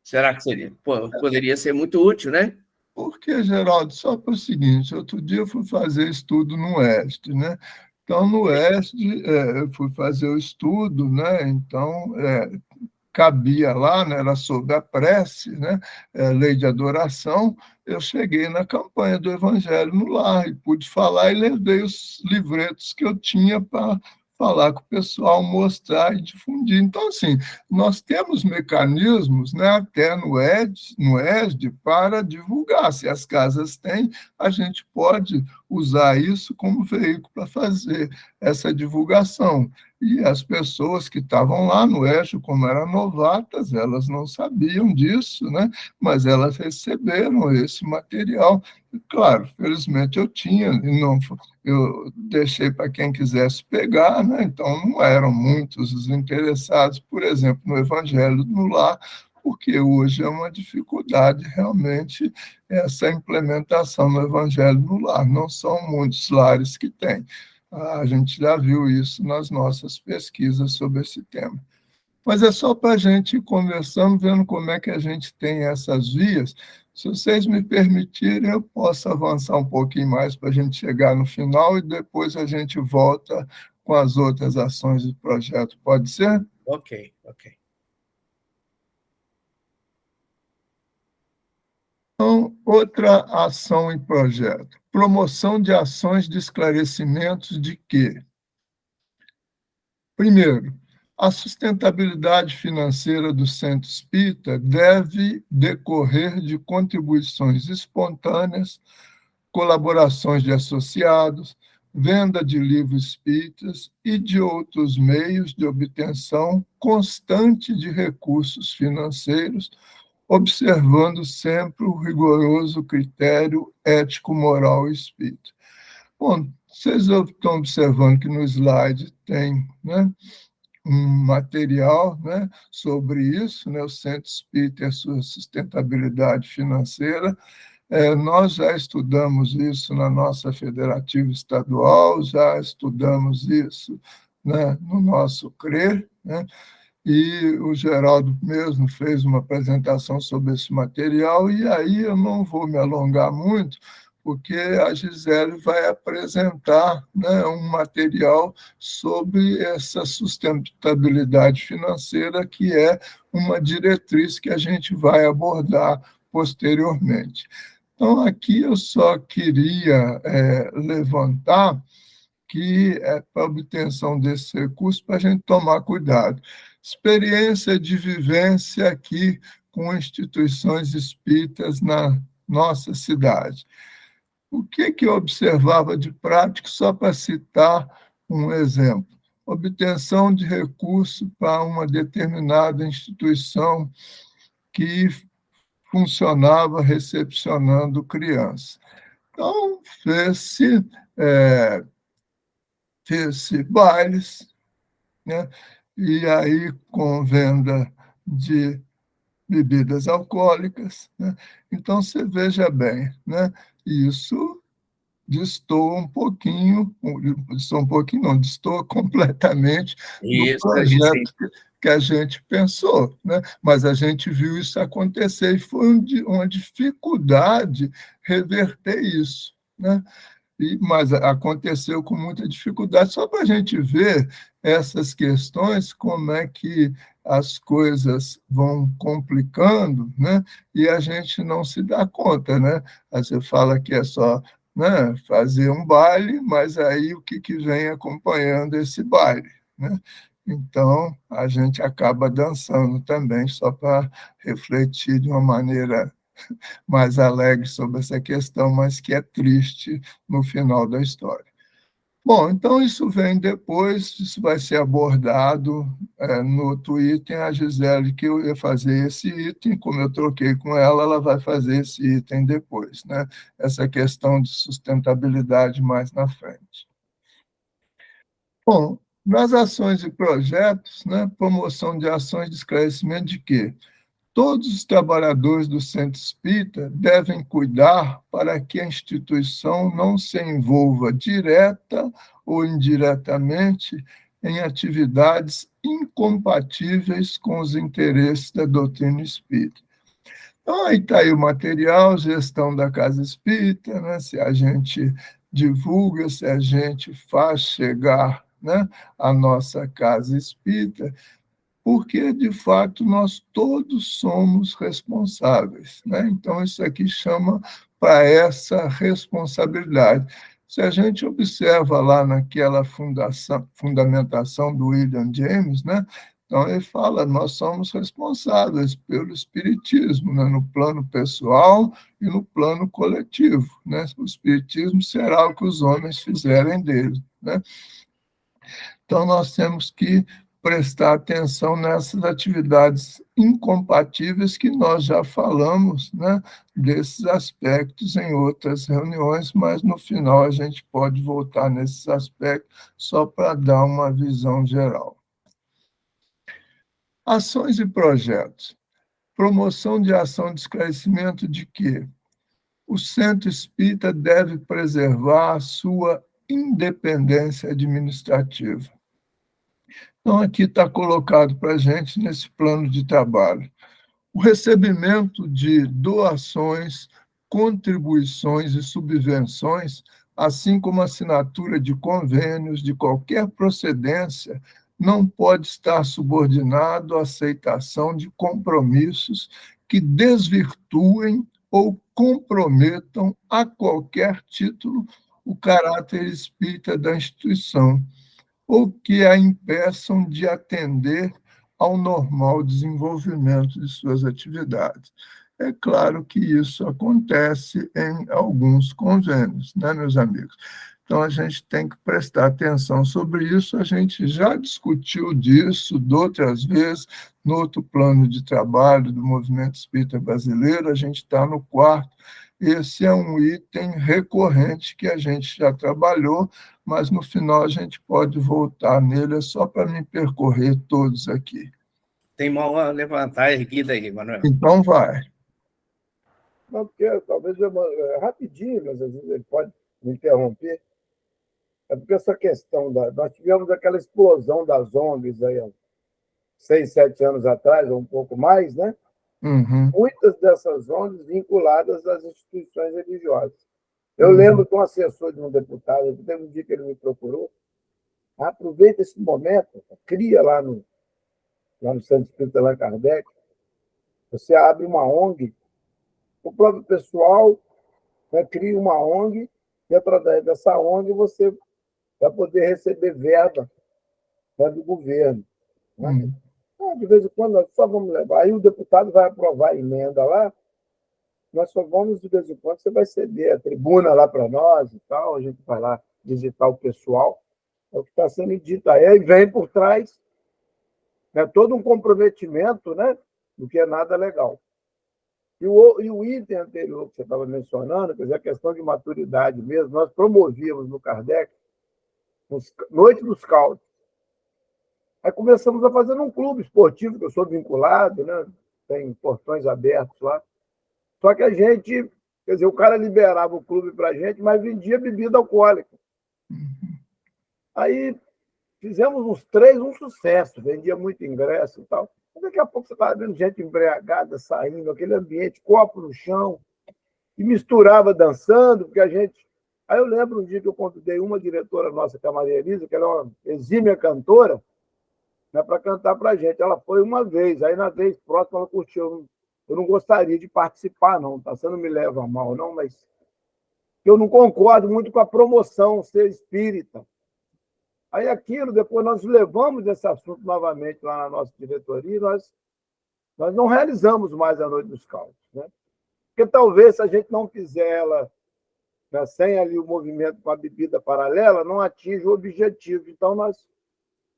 Será que seria? Poderia ser muito útil, né? Porque, Geraldo, só para o seguinte, outro dia eu fui fazer estudo no Oeste, né? Então, no Oeste, eu fui fazer o estudo, né? Então, cabia lá, né? Era sobre a prece, né? Lei de adoração. Eu cheguei na campanha do Evangelho no Lar e pude falar e levei os livretos que eu tinha para falar com o pessoal, mostrar e difundir. Então, assim, nós temos mecanismos, né, até no ESD, para divulgar. Se as casas têm, a gente pode usar isso como veículo para fazer essa divulgação. E as pessoas que estavam lá no eixo, como eram novatas, elas não sabiam disso, né? Mas elas receberam esse material. E, claro, felizmente eu tinha, e não, eu deixei para quem quisesse pegar, né? Então não eram muitos os interessados, por exemplo, no Evangelho no Lar, porque hoje é uma dificuldade realmente essa implementação no Evangelho no Lar. Não são muitos lares que têm. A gente já viu isso nas nossas pesquisas sobre esse tema. Mas é só para a gente ir conversando, vendo como é que a gente tem essas vias. Se vocês me permitirem, eu posso avançar um pouquinho mais para a gente chegar no final e depois a gente volta com as outras ações do projeto. Pode ser? Ok. Então, outra ação em projeto. Promoção de ações de esclarecimentos de quê? Primeiro, a sustentabilidade financeira do Centro Espírita deve decorrer de contribuições espontâneas, colaborações de associados, venda de livros espíritas e de outros meios de obtenção constante de recursos financeiros, observando sempre o rigoroso critério ético-moral espírita. Bom, vocês estão observando que no slide tem, né, um material, né, sobre isso, né, o Centro Espírita e a sua sustentabilidade financeira. Nós já estudamos isso na nossa federativa estadual, já estudamos isso, né, no nosso CRE, né, e o Geraldo mesmo fez uma apresentação sobre esse material, e aí eu não vou me alongar muito, porque a Gisele vai apresentar, né, um material sobre essa sustentabilidade financeira, que é uma diretriz que a gente vai abordar posteriormente. Então, aqui eu só queria levantar que para a obtenção desse recurso, para a gente tomar cuidado. Experiência de vivência aqui com instituições espíritas na nossa cidade. O que eu observava de prático, só para citar um exemplo? Obtenção de recurso para uma determinada instituição que funcionava recepcionando crianças. Então, fez-se bailes, né? E aí com venda de bebidas alcoólicas, né? Então, você veja bem, né? Isso destoa completamente do projeto que a gente pensou, né? Mas a gente viu isso acontecer e foi uma dificuldade reverter isso, né? Mas aconteceu com muita dificuldade, só para a gente ver essas questões, como é que as coisas vão complicando, né? E a gente não se dá conta, né? Aí você fala que é só, né, fazer um baile, mas aí o que vem acompanhando esse baile, né? Então, a gente acaba dançando também, só para refletir de uma maneira mais alegre sobre essa questão, mas que é triste no final da história. Bom, então isso vem depois, isso vai ser abordado no outro item. A Gisele, que eu ia fazer esse item, como eu troquei com ela, ela vai fazer esse item depois, né? Essa questão de sustentabilidade mais na frente. Bom, nas ações e projetos, né, promoção de ações de esclarecimento de quê? Todos os trabalhadores do Centro Espírita devem cuidar para que a instituição não se envolva direta ou indiretamente em atividades incompatíveis com os interesses da doutrina espírita. Então, aí está aí o material, gestão da Casa Espírita, né? Se a gente divulga, se a gente faz chegar, né, a nossa Casa Espírita, porque, de fato, nós todos somos responsáveis, né? Então, isso aqui chama para essa responsabilidade. Se a gente observa lá naquela fundamentação do William James, né, Então, ele fala, nós somos responsáveis pelo espiritismo, né, no plano pessoal e no plano coletivo, né? O espiritismo será o que os homens fizerem dele, né? Então, nós temos que prestar atenção nessas atividades incompatíveis que nós já falamos, né, desses aspectos em outras reuniões, mas no final a gente pode voltar nesses aspectos só para dar uma visão geral. Ações e projetos. Promoção de ação de esclarecimento de que o Centro Espírita deve preservar a sua independência administrativa. Então, aqui está colocado para a gente nesse plano de trabalho. O recebimento de doações, contribuições e subvenções, assim como a assinatura de convênios de qualquer procedência, não pode estar subordinado à aceitação de compromissos que desvirtuem ou comprometam a qualquer título o caráter espírita da instituição, ou que a impeçam de atender ao normal desenvolvimento de suas atividades. É claro que isso acontece em alguns convênios, né, meus amigos? Então, a gente tem que prestar atenção sobre isso. A gente já discutiu disso de outras vezes, no outro plano de trabalho do Movimento Espírita Brasileiro, a gente está no 4º. Esse é um item recorrente que a gente já trabalhou, mas no final a gente pode voltar nele, é só para me percorrer todos aqui. Tem mão a levantar erguida aí, Manuel. Então vai. Não, porque talvez rapidinho, mas às vezes ele pode me interromper. É porque essa questão nós tivemos aquela explosão das ONGs aí há 6, 7 anos atrás, ou um pouco mais, né? Uhum. Muitas dessas ONGs vinculadas às instituições religiosas. Eu lembro que um assessor de um deputado, teve um dia que ele me procurou, aproveita esse momento, cria lá no Centro Espírita Allan Kardec, você abre uma ONG, o próprio pessoal, né, cria uma ONG, e através dessa ONG você vai poder receber verba, né, do governo. Né? De vez em quando nós só vamos levar. Aí o deputado vai aprovar a emenda lá, nós só vamos, de vez em quando, você vai ceder a tribuna lá para nós e tal, a gente vai lá visitar o pessoal, é o que está sendo dito. Aí vem por trás, né, todo um comprometimento, né, do que é nada legal. E o item anterior que você estava mencionando, quer dizer, a questão de maturidade mesmo, nós promovíamos no Kardec, Noite dos Causos. Aí começamos a fazer um clube esportivo, que eu sou vinculado, né, tem portões abertos lá. Só que a gente, quer dizer, o cara liberava o clube para a gente, mas vendia bebida alcoólica. Aí fizemos uns 3, um sucesso, vendia muito ingresso e tal. Daqui a pouco você estava vendo gente embriagada saindo, aquele ambiente, copo no chão, e misturava dançando, porque a gente... Aí eu lembro um dia que eu convidei uma diretora nossa, que é a Maria Elisa, que ela é uma exímia cantora, né, para cantar para a gente. Ela foi uma vez, aí na vez próxima ela curtiu. Eu não gostaria de participar, não, tá? Você não me leva a mal, não, mas eu não concordo muito com a promoção ser espírita. Aí aquilo, depois nós levamos esse assunto novamente lá na nossa diretoria e nós não realizamos mais a Noite dos Causos, né? Porque talvez se a gente não fizer ela, né, sem ali o movimento com a bebida paralela, não atinja o objetivo. Então mas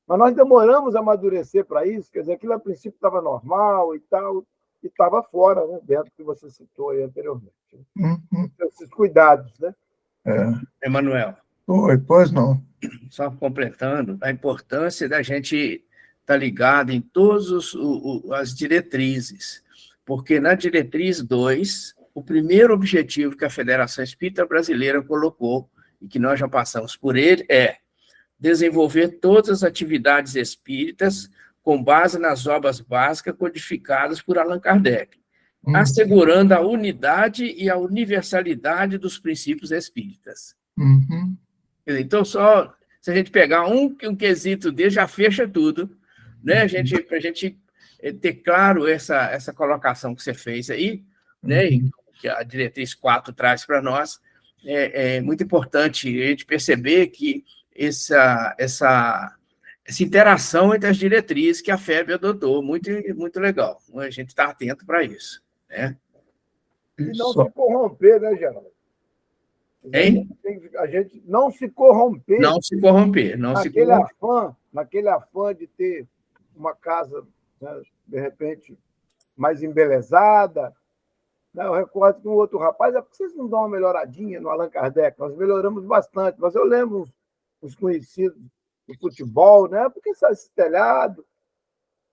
nós demoramos a amadurecer para isso, quer dizer, aquilo a princípio estava normal e tal, e estava fora, né, dentro do que você citou aí anteriormente. Esses cuidados, né? Emanuel. Oi, pois não. Só completando, a importância da gente estar ligado em todas as diretrizes, porque na diretriz 2, o primeiro objetivo que a Federação Espírita Brasileira colocou, e que nós já passamos por ele, é desenvolver todas as atividades espíritas com base nas obras básicas codificadas por Allan Kardec, assegurando a unidade e a universalidade dos princípios espíritas. Então, só se a gente pegar um quesito dele, já fecha tudo, né? Para a gente ter claro essa colocação que você fez aí, né? E que a diretriz 4 traz para nós, é muito importante a gente perceber que essa essa interação entre as diretrizes que a FEB adotou, muito, muito legal. A gente está atento para isso, né? E não se corromper, né, Geraldo? A gente não se corromper. Não se corromper. Naquele afã de ter uma casa, né, de repente, mais embelezada. Né? Eu recordo que um outro rapaz, por que vocês não dão uma melhoradinha no Allan Kardec? Nós melhoramos bastante, mas eu lembro os conhecidos do futebol, né? Por que esse telhado?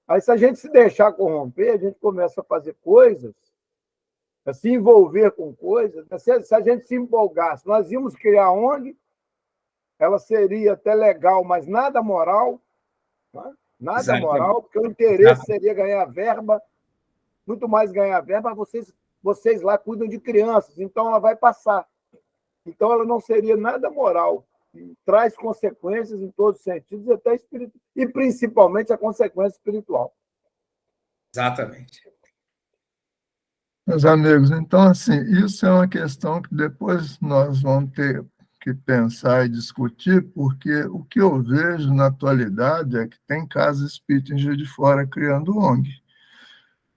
Aí, se a gente se deixar corromper, a gente começa a fazer coisas, a se envolver com coisas. Se a gente se empolgasse, nós íamos criar a ONG, ela seria até legal, mas nada moral, né? Nada Exatamente. Moral, porque o interesse seria ganhar verba, muito mais ganhar verba, vocês lá cuidam de crianças, então ela vai passar. Então ela não seria nada moral. Traz consequências em todos os sentidos, até espiritual, e principalmente a consequência espiritual. Exatamente. Meus amigos, então, assim, isso é uma questão que depois nós vamos ter que pensar e discutir, porque o que eu vejo na atualidade é que tem casa espírita em Juiz de Fora criando ONG.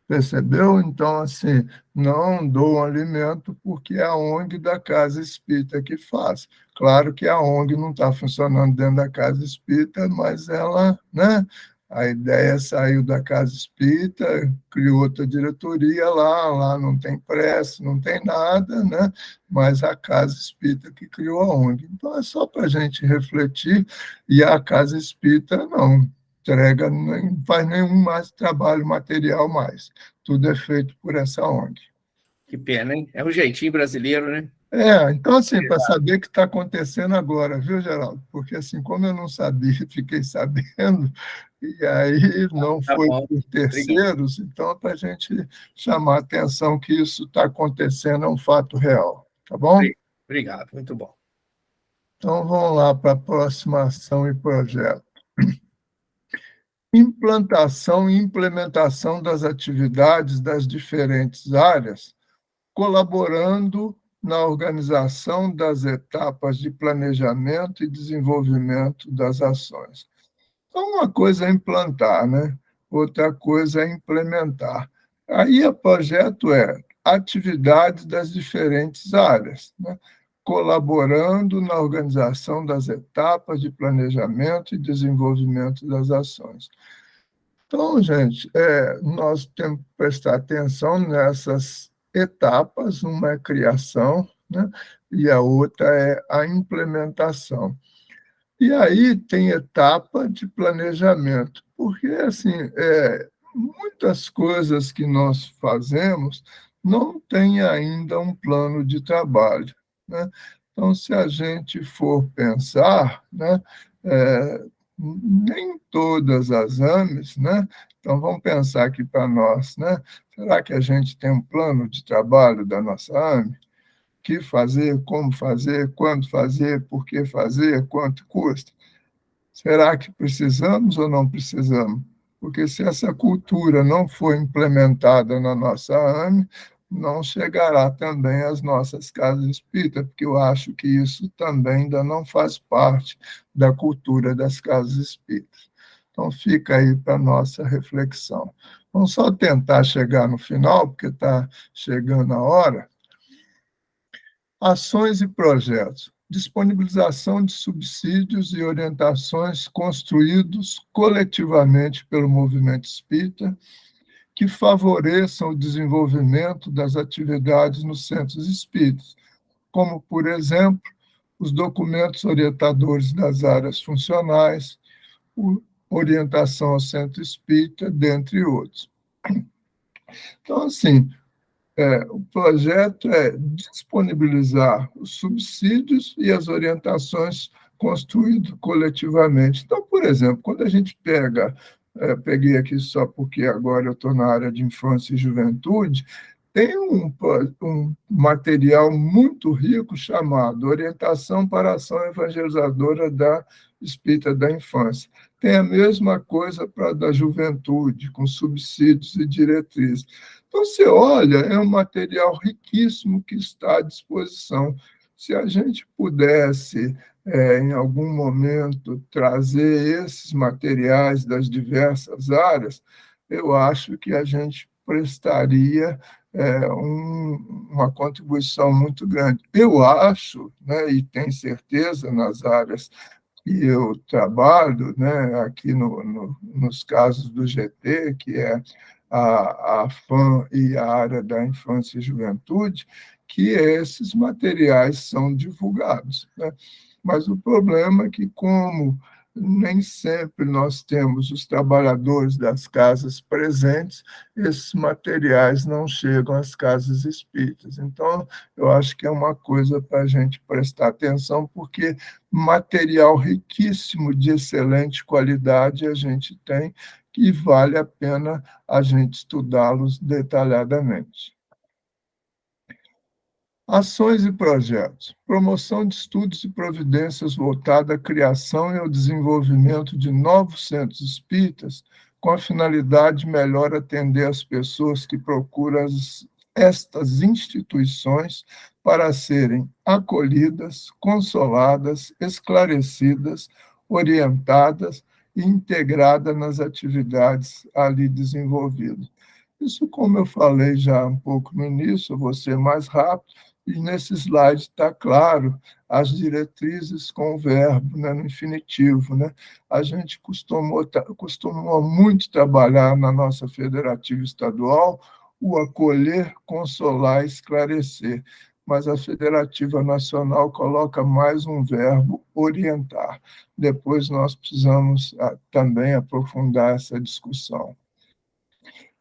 Percebeu? Então, assim, não dou alimento porque é a ONG da Casa Espírita que faz. Claro que a ONG não está funcionando dentro da Casa Espírita, mas ela, né? A ideia saiu da Casa Espírita, criou outra diretoria lá não tem pressa, não tem nada, né? Mas a Casa Espírita que criou a ONG. Então, é só para a gente refletir, e a Casa Espírita não entrega, não faz nenhum mais trabalho material mais. Tudo é feito por essa ONG. Que pena, hein? É um jeitinho brasileiro, né? Então, assim, para saber o que está acontecendo agora, viu, Geraldo? Porque, assim, como eu não sabia, fiquei sabendo, e aí não foi por terceiros, então, para a gente chamar a atenção que isso está acontecendo, é um fato real. Tá bom? Obrigado, muito bom. Então, vamos lá para a próxima ação e projeto. Implantação e implementação das atividades das diferentes áreas, colaborando na organização das etapas de planejamento e desenvolvimento das ações. Então, uma coisa é implantar, né? Outra coisa é implementar. Aí o projeto é atividades das diferentes áreas, né? Colaborando na organização das etapas de planejamento e desenvolvimento das ações. Então, gente, nós temos que prestar atenção nessas etapas, uma é a criação, né, e a outra é a implementação. E aí tem etapa de planejamento, porque, assim, muitas coisas que nós fazemos não tem ainda um plano de trabalho, né? Então, se a gente for pensar, né, nem todas as AMEs, né? Então, vamos pensar aqui para nós, né? Será que a gente tem um plano de trabalho da nossa AME? O que fazer, como fazer, quando fazer, por que fazer, quanto custa? Será que precisamos ou não precisamos? Porque se essa cultura não for implementada na nossa AME, não chegará também às nossas casas espíritas, porque eu acho que isso também ainda não faz parte da cultura das casas espíritas. Então, fica aí para a nossa reflexão. Vamos só tentar chegar no final, porque está chegando a hora. Ações e projetos. Disponibilização de subsídios e orientações construídos coletivamente pelo movimento espírita, que favoreçam o desenvolvimento das atividades nos centros espíritas, como, por exemplo, os documentos orientadores das áreas funcionais, orientação ao centro espírita, dentre outros. Então, assim, o projeto é disponibilizar os subsídios e as orientações construídas coletivamente. Então, por exemplo, quando a gente peguei aqui só porque agora eu estou na área de infância e juventude, tem um material muito rico chamado Orientação para a Ação Evangelizadora da Espírita da Infância. Tem a mesma coisa para a da juventude, com subsídios e diretrizes. Então, você olha, é um material riquíssimo que está à disposição. Se a gente pudesse em algum momento, trazer esses materiais das diversas áreas, eu acho que a gente prestaria uma contribuição muito grande. Eu acho, né, e tenho certeza nas áreas que eu trabalho, né, aqui nos casos do GT, que é a FAM e a área da infância e juventude, que esses materiais são divulgados, né? Mas o problema é que, como nem sempre nós temos os trabalhadores das casas presentes, esses materiais não chegam às casas espíritas. Então, eu acho que é uma coisa para a gente prestar atenção, porque material riquíssimo, de excelente qualidade, a gente tem, e vale a pena a gente estudá-los detalhadamente. Ações e projetos. Promoção de estudos e providências voltada à criação e ao desenvolvimento de novos centros espíritas, com a finalidade de melhor atender as pessoas que procuram estas instituições para serem acolhidas, consoladas, esclarecidas, orientadas e integradas nas atividades ali desenvolvidas. Isso, como eu falei já um pouco no início, eu vou ser mais rápido, e nesse slide está claro as diretrizes com o verbo, né, no infinitivo. Né? A gente costumou muito trabalhar na nossa federativa estadual o acolher, consolar, esclarecer, mas a federativa nacional coloca mais um verbo, orientar. Depois nós precisamos também aprofundar essa discussão.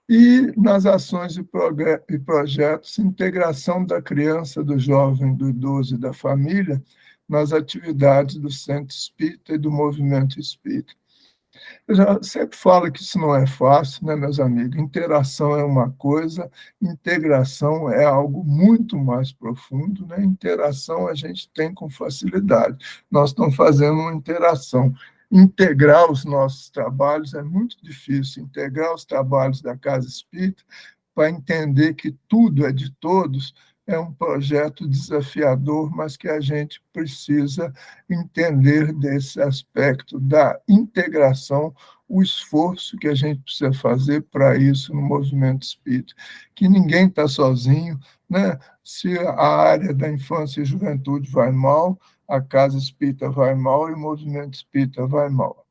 E nas ações e projetos, integração da criança, do jovem, do idoso e da família nas atividades do Centro Espírita e do Movimento Espírita. Eu já sempre falo que isso não é fácil, né, meus amigos? Interação é uma coisa, integração é algo muito mais profundo. Né? Interação a gente tem com facilidade. Nós estamos fazendo uma interação. Integrar os nossos trabalhos é muito difícil. Integrar os trabalhos da Casa Espírita para entender que tudo é de todos é um projeto desafiador, mas que a gente precisa entender desse aspecto da integração, o esforço que a gente precisa fazer para isso no movimento espírita, que ninguém está sozinho, né? Se a área da infância e juventude vai mal, a Casa Espírita vai mal e o movimento espírita vai mal.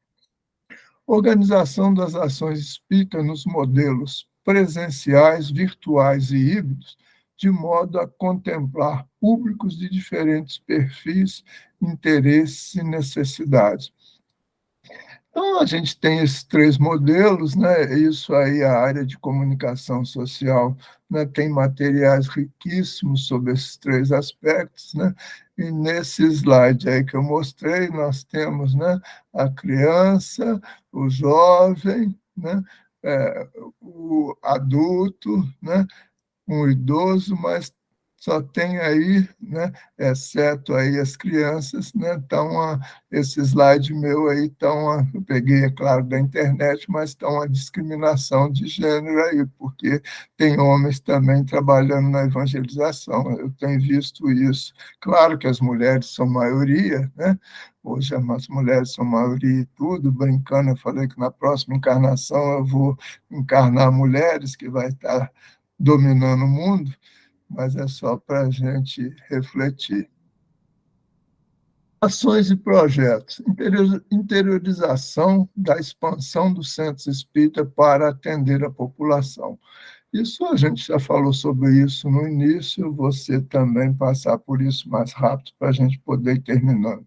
Organização das ações espíritas nos modelos presenciais, virtuais e híbridos, de modo a contemplar públicos de diferentes perfis, interesses e necessidades. Então, a gente tem esses 3 modelos, né? Isso aí, a área de comunicação social, né, tem materiais riquíssimos sobre esses 3 aspectos, né? E nesse slide aí que eu mostrei, nós temos, né, a criança, o jovem, né, o adulto, né, um idoso, mas só tem aí, né, exceto aí as crianças, né, então esse slide meu aí estão, eu peguei, é claro, da internet, mas estão uma discriminação de gênero aí, porque tem homens também trabalhando na evangelização, eu tenho visto isso. Claro que as mulheres são maioria, né, hoje as mulheres são maioria e tudo, brincando, eu falei que na próxima encarnação eu vou encarnar mulheres, que vai estar dominando o mundo, mas é só para a gente refletir. Ações e projetos. Interiorização da expansão do centro espírita para atender a população. Isso a gente já falou sobre isso no início, você também passar por isso mais rápido para a gente poder ir terminando.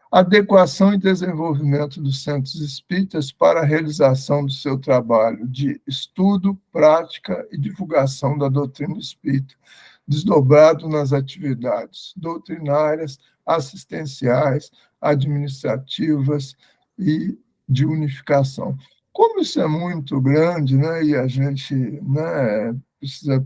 Adequação e desenvolvimento dos centros espíritas para a realização do seu trabalho de estudo, prática e divulgação da doutrina espírita, desdobrado nas atividades doutrinárias, assistenciais, administrativas e de unificação. Como isso é muito grande, né, e a gente, né, precisa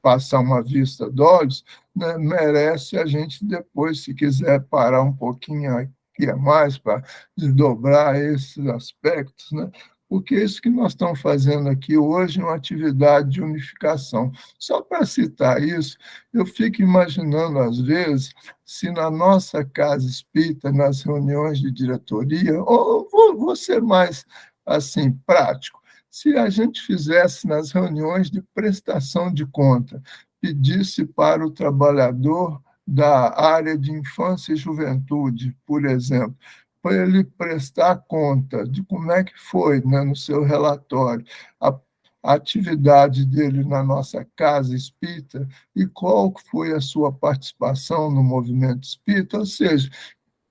passar uma vista de olhos, né, merece a gente depois, se quiser parar um pouquinho aqui a mais para desdobrar esses aspectos, né, porque isso que nós estamos fazendo aqui hoje é uma atividade de unificação. Só para citar isso, eu fico imaginando, às vezes, se na nossa casa espírita, nas reuniões de diretoria, ou vou ser mais assim, prático, se a gente fizesse nas reuniões de prestação de conta, pedisse para o trabalhador da área de infância e juventude, por exemplo, para ele prestar conta de como é que foi, né, no seu relatório, a atividade dele na nossa casa espírita e qual foi a sua participação no movimento espírita, ou seja,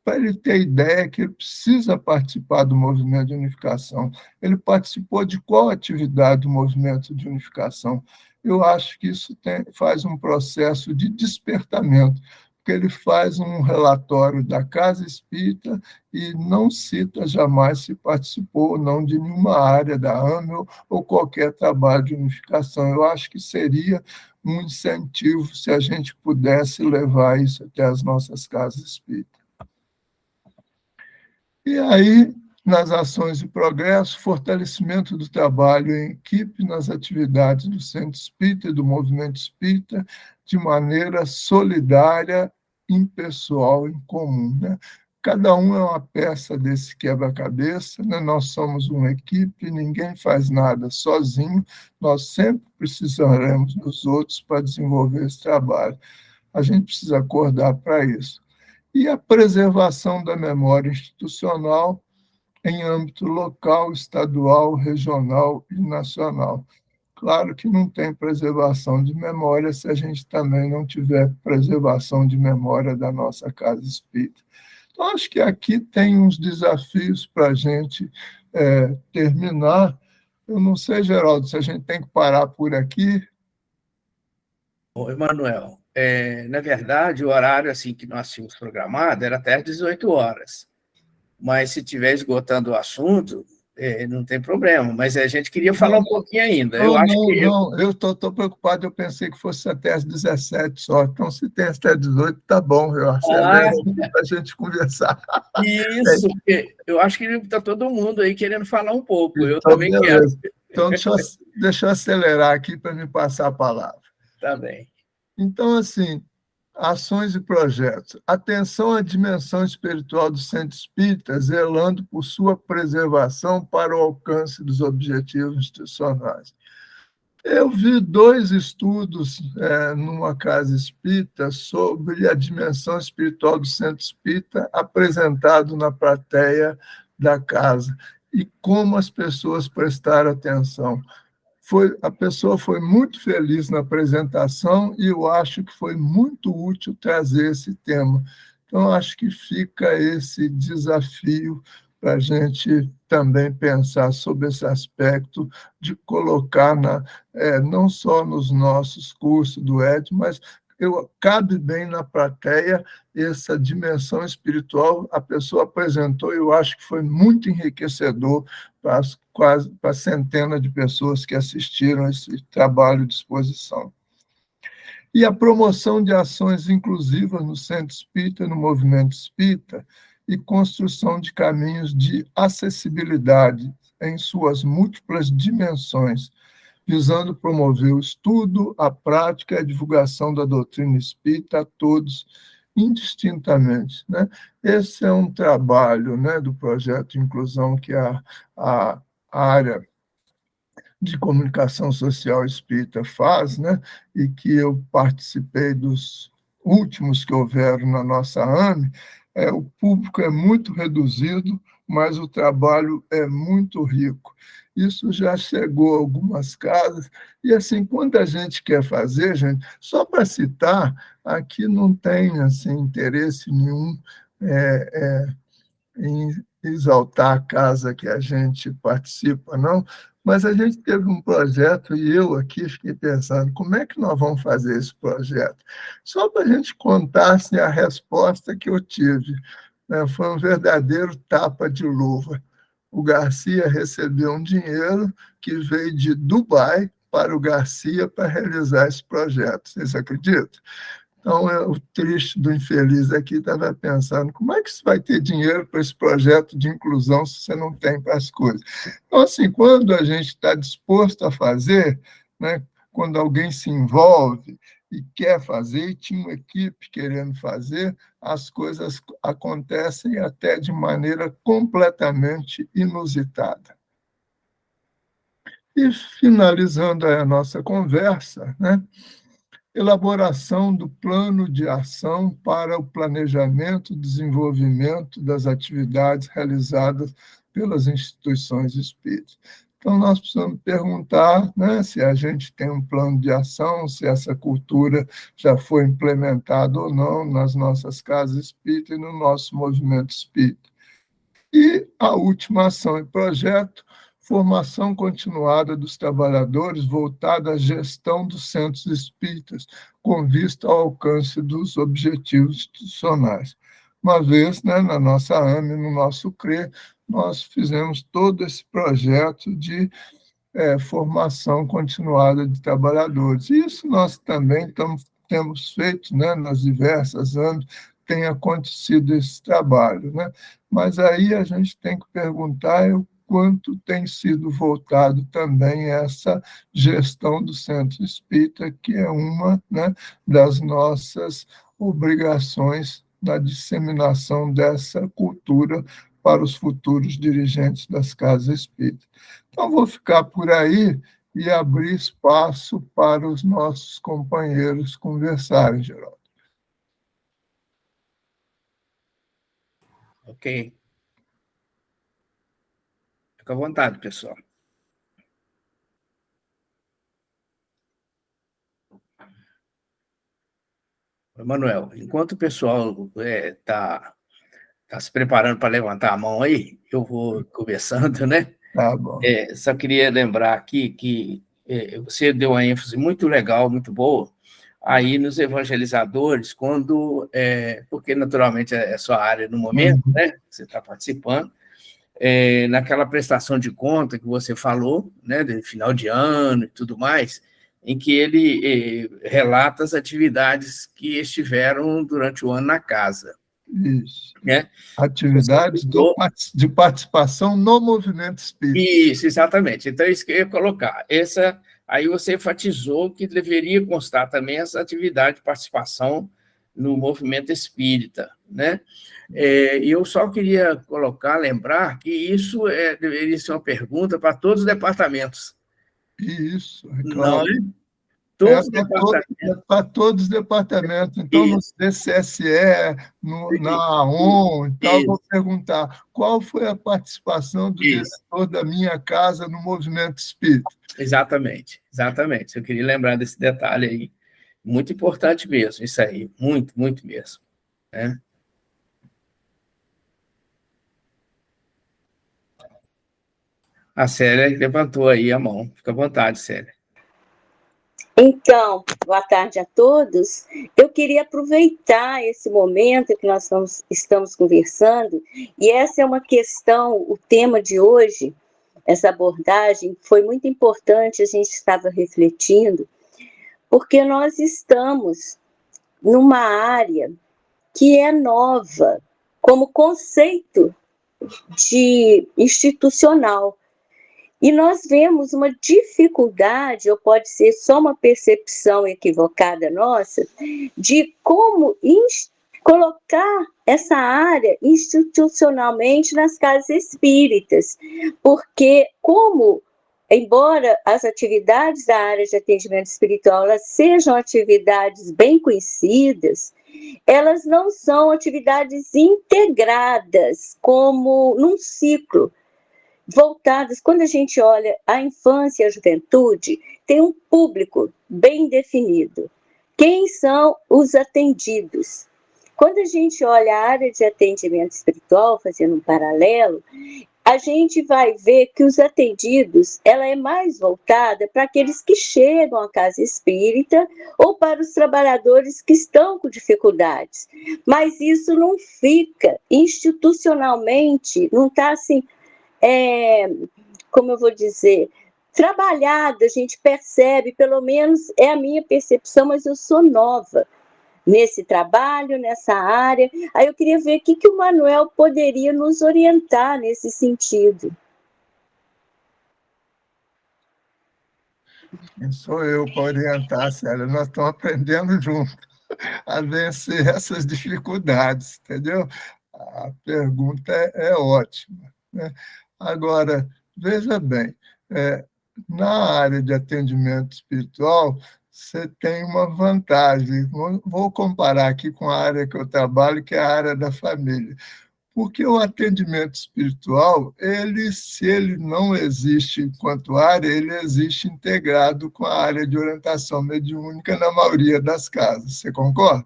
para ele ter ideia que ele precisa participar do movimento de unificação. Ele participou de qual atividade do movimento de unificação? Eu acho que isso faz um processo de despertamento, porque ele faz um relatório da Casa Espírita e não cita jamais se participou ou não de nenhuma área da AMEL ou qualquer trabalho de unificação. Eu acho que seria um incentivo se a gente pudesse levar isso até as nossas casas espíritas. E aí, nas ações de progresso, fortalecimento do trabalho em equipe nas atividades do Centro Espírita e do Movimento Espírita, de maneira solidária, impessoal, em comum. Né? Cada um é uma peça desse quebra-cabeça, né? Nós somos uma equipe, ninguém faz nada sozinho, nós sempre precisaremos dos outros para desenvolver esse trabalho. A gente precisa acordar para isso. E a preservação da memória institucional em âmbito local, estadual, regional e nacional. Claro que não tem preservação de memória se a gente também não tiver preservação de memória da nossa casa espírita. Então, acho que aqui tem uns desafios para a gente terminar. Eu não sei, Geraldo, se a gente tem que parar por aqui. Ô, Emanuel, na verdade, o horário assim que nós tínhamos programado era até às 18 horas. Mas se estiver esgotando o assunto, não tem problema. Mas a gente queria falar um pouquinho ainda. Eu estou preocupado, eu pensei que fosse até às 17 só. Então, se tem até às 18, tá bom, eu acelero para a gente conversar. Isso, porque eu acho que está todo mundo aí querendo falar um pouco. Eu então, também quero. Então, deixa eu acelerar aqui para me passar a palavra. Tá bem. Então, assim, ações e projetos. Atenção à dimensão espiritual do Centro Espírita, zelando por sua preservação para o alcance dos objetivos institucionais. Eu vi 2 estudos numa casa espírita sobre a dimensão espiritual do Centro Espírita apresentado na plateia da casa e como as pessoas prestaram atenção. A pessoa foi muito feliz na apresentação e eu acho que foi muito útil trazer esse tema. Então, acho que fica esse desafio para a gente também pensar sobre esse aspecto de colocar não só nos nossos cursos do ED, mas cabe bem na plateia essa dimensão espiritual. A pessoa apresentou e eu acho que foi muito enriquecedor para as centenas de pessoas que assistiram a esse trabalho de exposição. E a promoção de ações inclusivas no Centro Espírita e no Movimento Espírita e construção de caminhos de acessibilidade em suas múltiplas dimensões, visando promover o estudo, a prática e a divulgação da doutrina espírita a todos, indistintamente. Né? Esse é um trabalho, né, do projeto de inclusão que a área de comunicação social espírita faz, né, e que eu participei dos últimos que houveram na nossa AME. O público é muito reduzido, mas o trabalho é muito rico. Isso já chegou a algumas casas, e assim, quando a gente quer fazer, gente, só para citar, aqui não tem assim, interesse nenhum em exaltar a casa que a gente participa, não, mas a gente teve um projeto e eu aqui fiquei pensando, como é que nós vamos fazer esse projeto? Só para a gente contar assim, a resposta que eu tive. Né? Foi um verdadeiro tapa de luva. O Garcia recebeu um dinheiro que veio de Dubai para o Garcia para realizar esse projeto. Vocês acreditam? Então, o triste do infeliz aqui estava pensando, como é que você vai ter dinheiro para esse projeto de inclusão se você não tem para as coisas? Então, assim, quando a gente está disposto a fazer, né, quando alguém se envolve e quer fazer, e tinha uma equipe querendo fazer, as coisas acontecem até de maneira completamente inusitada. E, finalizando a nossa conversa, né, elaboração do plano de ação para o planejamento e desenvolvimento das atividades realizadas pelas instituições espíritas. Então, nós precisamos perguntar, né, se a gente tem um plano de ação, se essa cultura já foi implementada ou não nas nossas casas espíritas e no nosso movimento espírita. E a última ação e projeto, formação continuada dos trabalhadores voltada à gestão dos centros espíritas, com vista ao alcance dos objetivos institucionais. Uma vez, né, na nossa AME, no nosso CRE, nós fizemos todo esse projeto de formação continuada de trabalhadores. E isso nós também temos feito, né, nas diversas AMEs, tem acontecido esse trabalho, né? Mas aí a gente tem que perguntar o quanto tem sido voltado também essa gestão do centro espírita, que é uma, né, das nossas obrigações na disseminação dessa cultura para os futuros dirigentes das casas espíritas. Então, vou ficar por aí e abrir espaço para os nossos companheiros conversarem, Geraldo. Ok. Fica à vontade, pessoal. Manuel, enquanto o pessoal está se preparando para levantar a mão aí, eu vou conversando, né? Tá bom. Só queria lembrar aqui que você deu uma ênfase muito legal, muito boa, aí nos evangelizadores, porque naturalmente é sua área no momento, né? Você está participando, naquela prestação de conta que você falou, né, de final de ano e tudo mais, em que ele relata as atividades que estiveram durante o ano na casa. Isso. Né? Atividades de participação no movimento espírita. Isso, exatamente. Então, é isso que eu ia colocar. Aí você enfatizou que deveria constar também essa atividade de participação no movimento espírita, né? E eu só queria lembrar que isso deveria ser uma pergunta para todos os departamentos. Isso, é Não claro. é? Todos os departamentos. Para todos os departamentos. Então, no DCSE, na AON, então, vou perguntar qual foi a participação do diretor da minha casa no movimento espírita. Exatamente, exatamente. Eu queria lembrar desse detalhe aí. Muito importante mesmo, isso aí. Muito, muito mesmo. Né? A Célia levantou aí a mão. Fica à vontade, Célia. Então, boa tarde a todos. Eu queria aproveitar esse momento que nós estamos conversando, e essa é uma questão, o tema de hoje, essa abordagem, foi muito importante, a gente estava refletindo, porque nós estamos numa área que é nova, como conceito de institucional. E nós vemos uma dificuldade, ou pode ser só uma percepção equivocada nossa, de como colocar essa área institucionalmente nas casas espíritas. Porque embora as atividades da área de atendimento espiritual elas sejam atividades bem conhecidas, elas não são atividades integradas como num ciclo. Voltadas, quando a gente olha a infância e a juventude, tem um público bem definido. Quem são os atendidos? Quando a gente olha a área de atendimento espiritual, fazendo um paralelo, a gente vai ver que os atendidos, ela é mais voltada para aqueles que chegam à casa espírita ou para os trabalhadores que estão com dificuldades. Mas isso não fica institucionalmente, não está assim, como eu vou dizer, trabalhado, a gente percebe, pelo menos é a minha percepção, mas eu sou nova nesse trabalho, nessa área. Aí eu queria ver o que o Manuel poderia nos orientar nesse sentido. Quem sou eu para orientar, Célia? Nós estamos aprendendo juntos a vencer essas dificuldades, entendeu? A pergunta é ótima, né? Agora, veja bem, na área de atendimento espiritual, você tem uma vantagem. Vou comparar aqui com a área que eu trabalho, que é a área da família. Porque o atendimento espiritual, se ele não existe enquanto área, ele existe integrado com a área de orientação mediúnica na maioria das casas. Você concorda?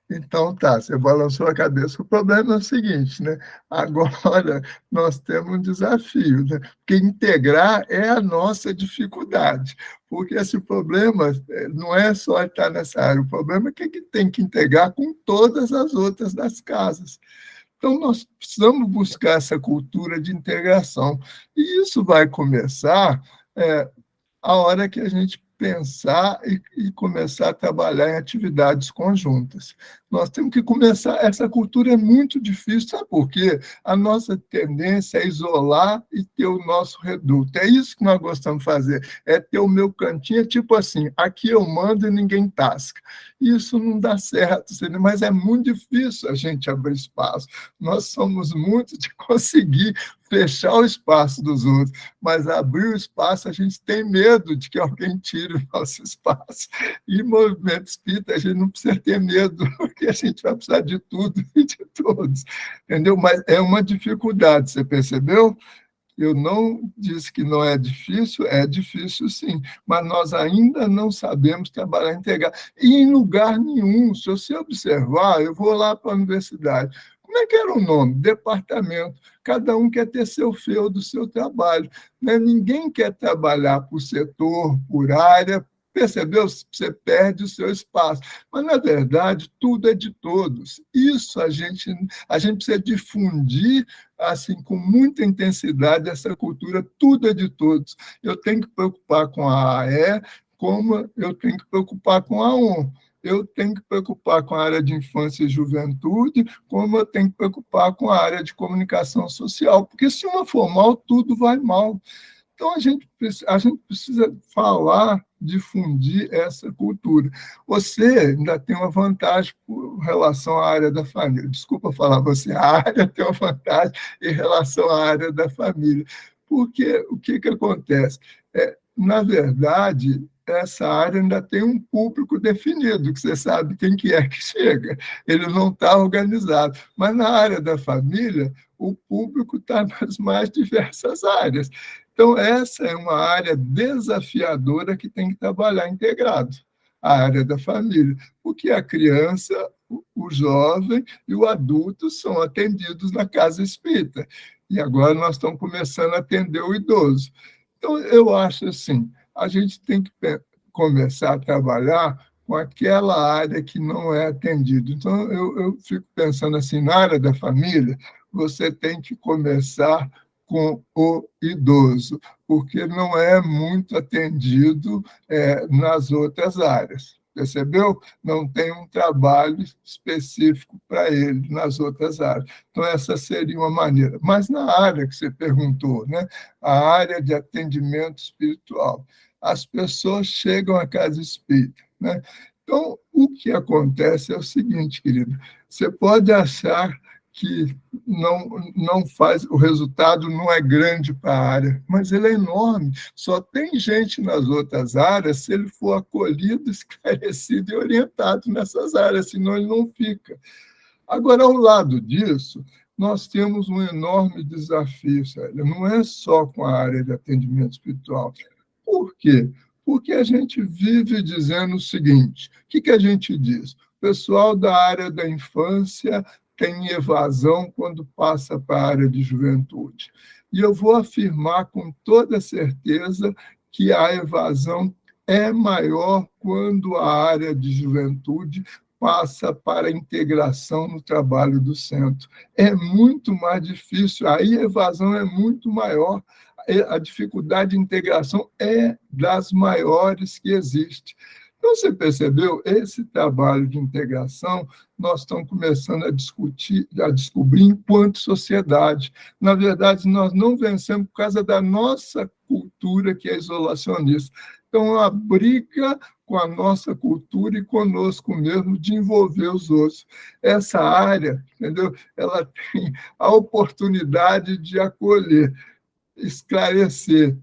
Então, tá, você balançou a cabeça. O problema é o seguinte, né? Agora nós temos um desafio, né? Porque integrar é a nossa dificuldade, porque esse problema não é só estar nessa área, o problema é que tem que integrar com todas as outras das casas. Então, nós precisamos buscar essa cultura de integração. E isso vai começar a hora que a gente pensar e começar a trabalhar em atividades conjuntas. Nós temos que começar, essa cultura é muito difícil, sabe por quê? A nossa tendência é isolar e ter o nosso reduto. É isso que nós gostamos de fazer, é ter o meu cantinho, tipo assim, aqui eu mando e ninguém tasca. Isso não dá certo, mas é muito difícil a gente abrir espaço. Nós somos muito de conseguir fechar o espaço dos outros, mas abrir o espaço, a gente tem medo de que alguém tire o nosso espaço. E movimento espírita, a gente não precisa ter medo, porque a gente vai precisar de tudo e de todos, entendeu? Mas é uma dificuldade, você percebeu? Eu não disse que não é difícil sim, mas nós ainda não sabemos trabalhar integral. E em lugar nenhum, se você observar, eu vou lá para a universidade, como é que era o nome? Departamento. Cada um quer ter seu feudo do seu trabalho, né? Ninguém quer trabalhar por setor, por área, percebeu? Você perde o seu espaço. Mas, na verdade, tudo é de todos. Isso a gente precisa difundir assim, com muita intensidade essa cultura, tudo é de todos. Eu tenho que preocupar com a AE, como eu tenho que preocupar com a ON. Eu tenho que preocupar com a área de infância e juventude, como eu tenho que preocupar com a área de comunicação social, porque se uma for mal, tudo vai mal. Então, a gente precisa falar, difundir essa cultura. Você ainda tem uma vantagem com relação à área da família. Desculpa falar você, a área tem uma vantagem em relação à área da família. Porque o que acontece? Na verdade, essa área ainda tem um público definido, que você sabe quem que é que chega. Ele não está organizado. Mas na área da família, o público está nas mais diversas áreas. Então, essa é uma área desafiadora que tem que trabalhar integrado, a área da família, porque a criança, o jovem e o adulto são atendidos na casa espírita. E agora nós estamos começando a atender o idoso. Então, eu acho assim, a gente tem que começar a trabalhar com aquela área que não é atendida. Então, eu fico pensando assim, na área da família, você tem que começar com o idoso, porque não é muito atendido nas outras áreas. Percebeu? Não tem um trabalho específico para ele nas outras áreas. Então, essa seria uma maneira. Mas na área que você perguntou, né? A área de atendimento espiritual, as pessoas chegam à casa espírita, né? Então, o que acontece é o seguinte, querido, você pode achar que não faz, o resultado não é grande para a área, mas ele é enorme. Só tem gente nas outras áreas se ele for acolhido, esclarecido e orientado nessas áreas, senão ele não fica. Agora, ao lado disso, nós temos um enorme desafio, Célia. Não é só com a área de atendimento espiritual. Por quê? Porque a gente vive dizendo o seguinte, o que a gente diz? O pessoal da área da infância tem evasão quando passa para a área de juventude. E eu vou afirmar com toda certeza que a evasão é maior quando a área de juventude passa para a integração no trabalho do centro. É muito mais difícil, aí a evasão é muito maior, a dificuldade de integração é das maiores que existe. Então, você percebeu, esse trabalho de integração, nós estamos começando a descobrir enquanto sociedade. Na verdade, nós não vencemos por causa da nossa cultura, que é isolacionista. Então, é uma briga com a nossa cultura e conosco mesmo de envolver os outros. Essa área, entendeu? Ela tem a oportunidade de acolher, esclarecer,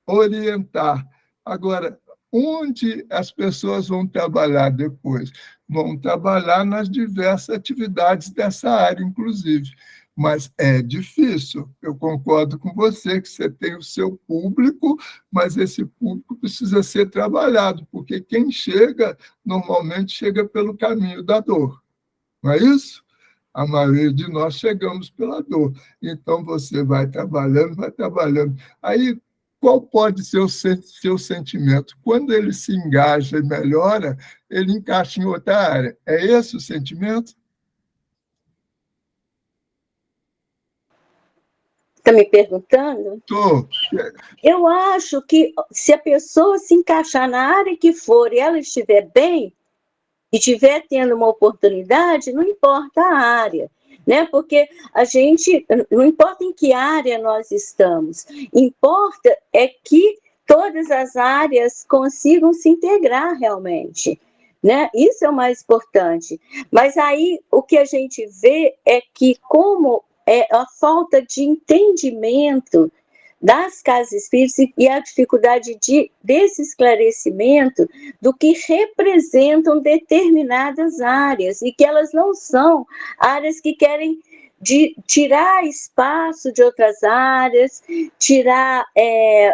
orientar. Agora, onde as pessoas vão trabalhar depois? Vão trabalhar nas diversas atividades dessa área, inclusive. Mas é difícil. Eu concordo com você que você tem o seu público, mas esse público precisa ser trabalhado, porque quem chega, normalmente chega pelo caminho da dor. Não é isso? A maioria de nós chegamos pela dor. Então, você vai trabalhando, vai trabalhando. Aí, qual pode ser o seu sentimento? Quando ele se engaja e melhora, ele encaixa em outra área. É esse o sentimento? Está me perguntando? Estou. Eu acho que se a pessoa se encaixar na área que for e ela estiver bem, e estiver tendo uma oportunidade, não importa a área, né? Porque a gente, não importa em que área nós estamos, importa é que todas as áreas consigam se integrar realmente, né? Isso é o mais importante. Mas aí o que a gente vê é que, como é a falta de entendimento das casas espíritas e a dificuldade desse esclarecimento do que representam determinadas áreas, e que elas não são áreas que querem tirar espaço de outras áreas, tirar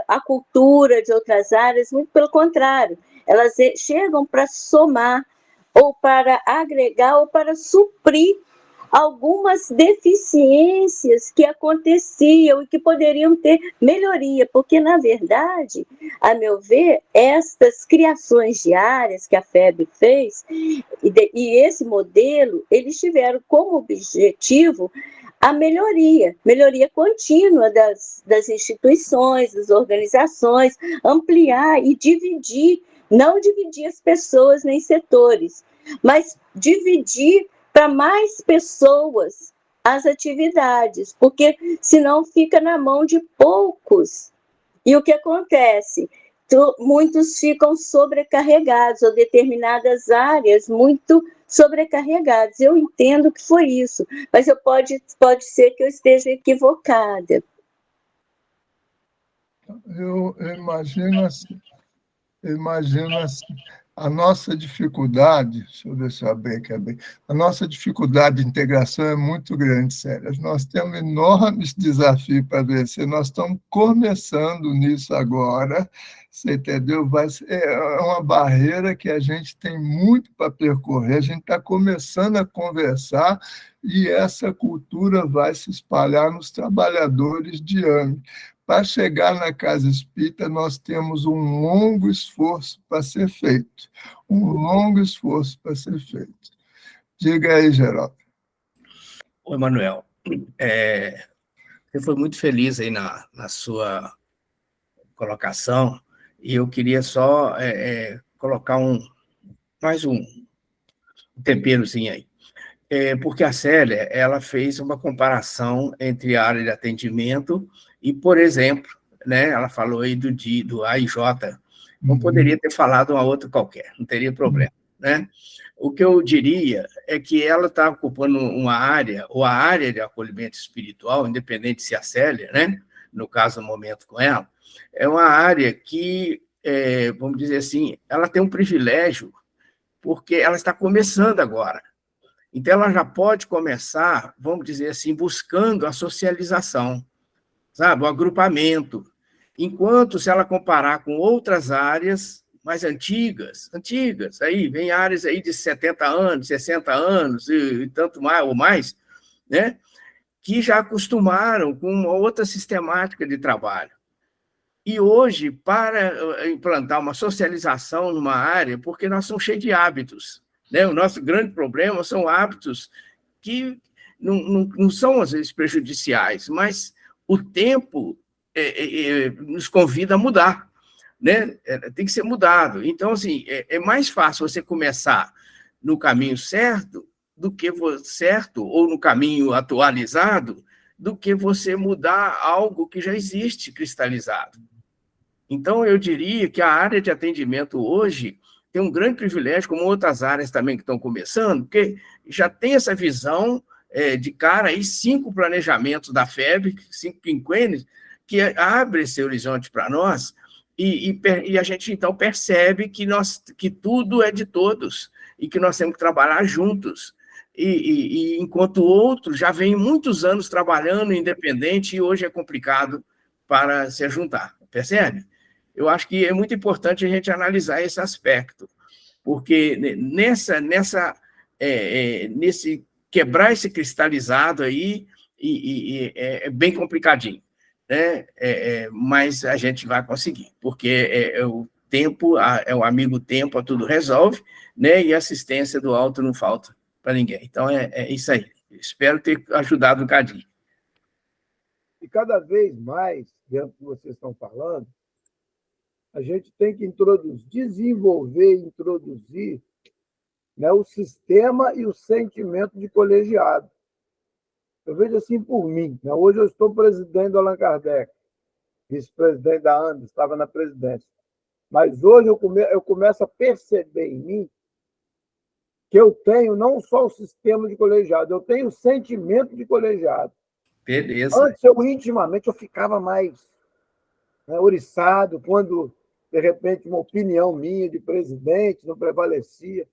a cultura de outras áreas, muito pelo contrário, elas chegam para somar, ou para agregar, ou para suprir algumas deficiências que aconteciam e que poderiam ter melhoria, porque, na verdade, a meu ver, estas criações diárias que a FEB fez, e esse modelo, eles tiveram como objetivo a melhoria contínua das instituições, das organizações, ampliar e dividir, não dividir as pessoas nem setores, mas dividir para mais pessoas as atividades, porque senão fica na mão de poucos. E o que acontece? Muitos ficam sobrecarregados, ou determinadas áreas muito sobrecarregadas. Eu entendo que foi isso, mas pode ser que eu esteja equivocada. Eu imagino assim. A nossa dificuldade, deixa eu deixar bem aqui, a nossa dificuldade de integração é muito grande, sério. Nós temos enormes desafios para vencer, nós estamos começando nisso agora, você entendeu? É uma barreira que a gente tem muito para percorrer, a gente está começando a conversar e essa cultura vai se espalhar nos trabalhadores de AME. Para chegar na casa espírita, nós temos um longo esforço para ser feito. Um longo esforço para ser feito. Diga aí, Geraldo. Oi, Manuel. Você foi muito feliz aí na sua colocação, e eu queria só colocar mais um temperozinho aí. Porque a Célia, ela fez uma comparação entre a área de atendimento e, por exemplo, né, ela falou aí do AIJ, não poderia ter falado uma outra qualquer, não teria problema, né? O que eu diria é que ela está ocupando uma área, ou a área de acolhimento espiritual, independente se a Célia, né, no caso, no momento com ela, é uma área que, vamos dizer assim, ela tem um privilégio, porque ela está começando agora. Então, ela já pode começar, vamos dizer assim, buscando a socialização, sabe, o agrupamento. Enquanto, se ela comparar com outras áreas mais antigas, aí vem áreas aí de 70 anos, 60 anos e tanto mais ou mais, né, que já acostumaram com uma outra sistemática de trabalho. E hoje, para implantar uma socialização numa área, porque nós somos cheios de hábitos, né? O nosso grande problema são hábitos que não são, às vezes, prejudiciais, mas o tempo nos convida a mudar. né? Tem que ser mudado. Então, assim, é mais fácil você começar no caminho certo ou no caminho atualizado do que você mudar algo que já existe cristalizado. Então, eu diria que a área de atendimento hoje tem um grande privilégio, como outras áreas também que estão começando, porque já tem essa visão de cara aí 5 planejamentos da FEB, 5 quinquênios, que abre esse horizonte para nós, e a gente, então, percebe que tudo é de todos, e que nós temos que trabalhar juntos. Enquanto outros já vem muitos anos trabalhando independente, e hoje é complicado para se juntar, percebe? Eu acho que é muito importante a gente analisar esse aspecto, porque nesse quebrar esse cristalizado aí é bem complicadinho, né? Mas a gente vai conseguir, porque o tempo, é o amigo tempo, tudo resolve, né? E a assistência do alto não falta para ninguém. Então, é isso aí. Espero ter ajudado um bocadinho. E cada vez mais, dentro do que vocês estão falando, a gente tem que desenvolver e introduzir, né, o sistema e o sentimento de colegiado. Eu vejo assim por mim. Né? Hoje eu estou presidente do Allan Kardec, vice-presidente da ANDA, estava na presidência. Mas hoje eu começo a perceber em mim que eu tenho não só o sistema de colegiado, eu tenho o sentimento de colegiado. Beleza. Antes, intimamente, eu ficava mais, né, oriçado, quando, de repente, uma opinião minha de presidente não prevalecia.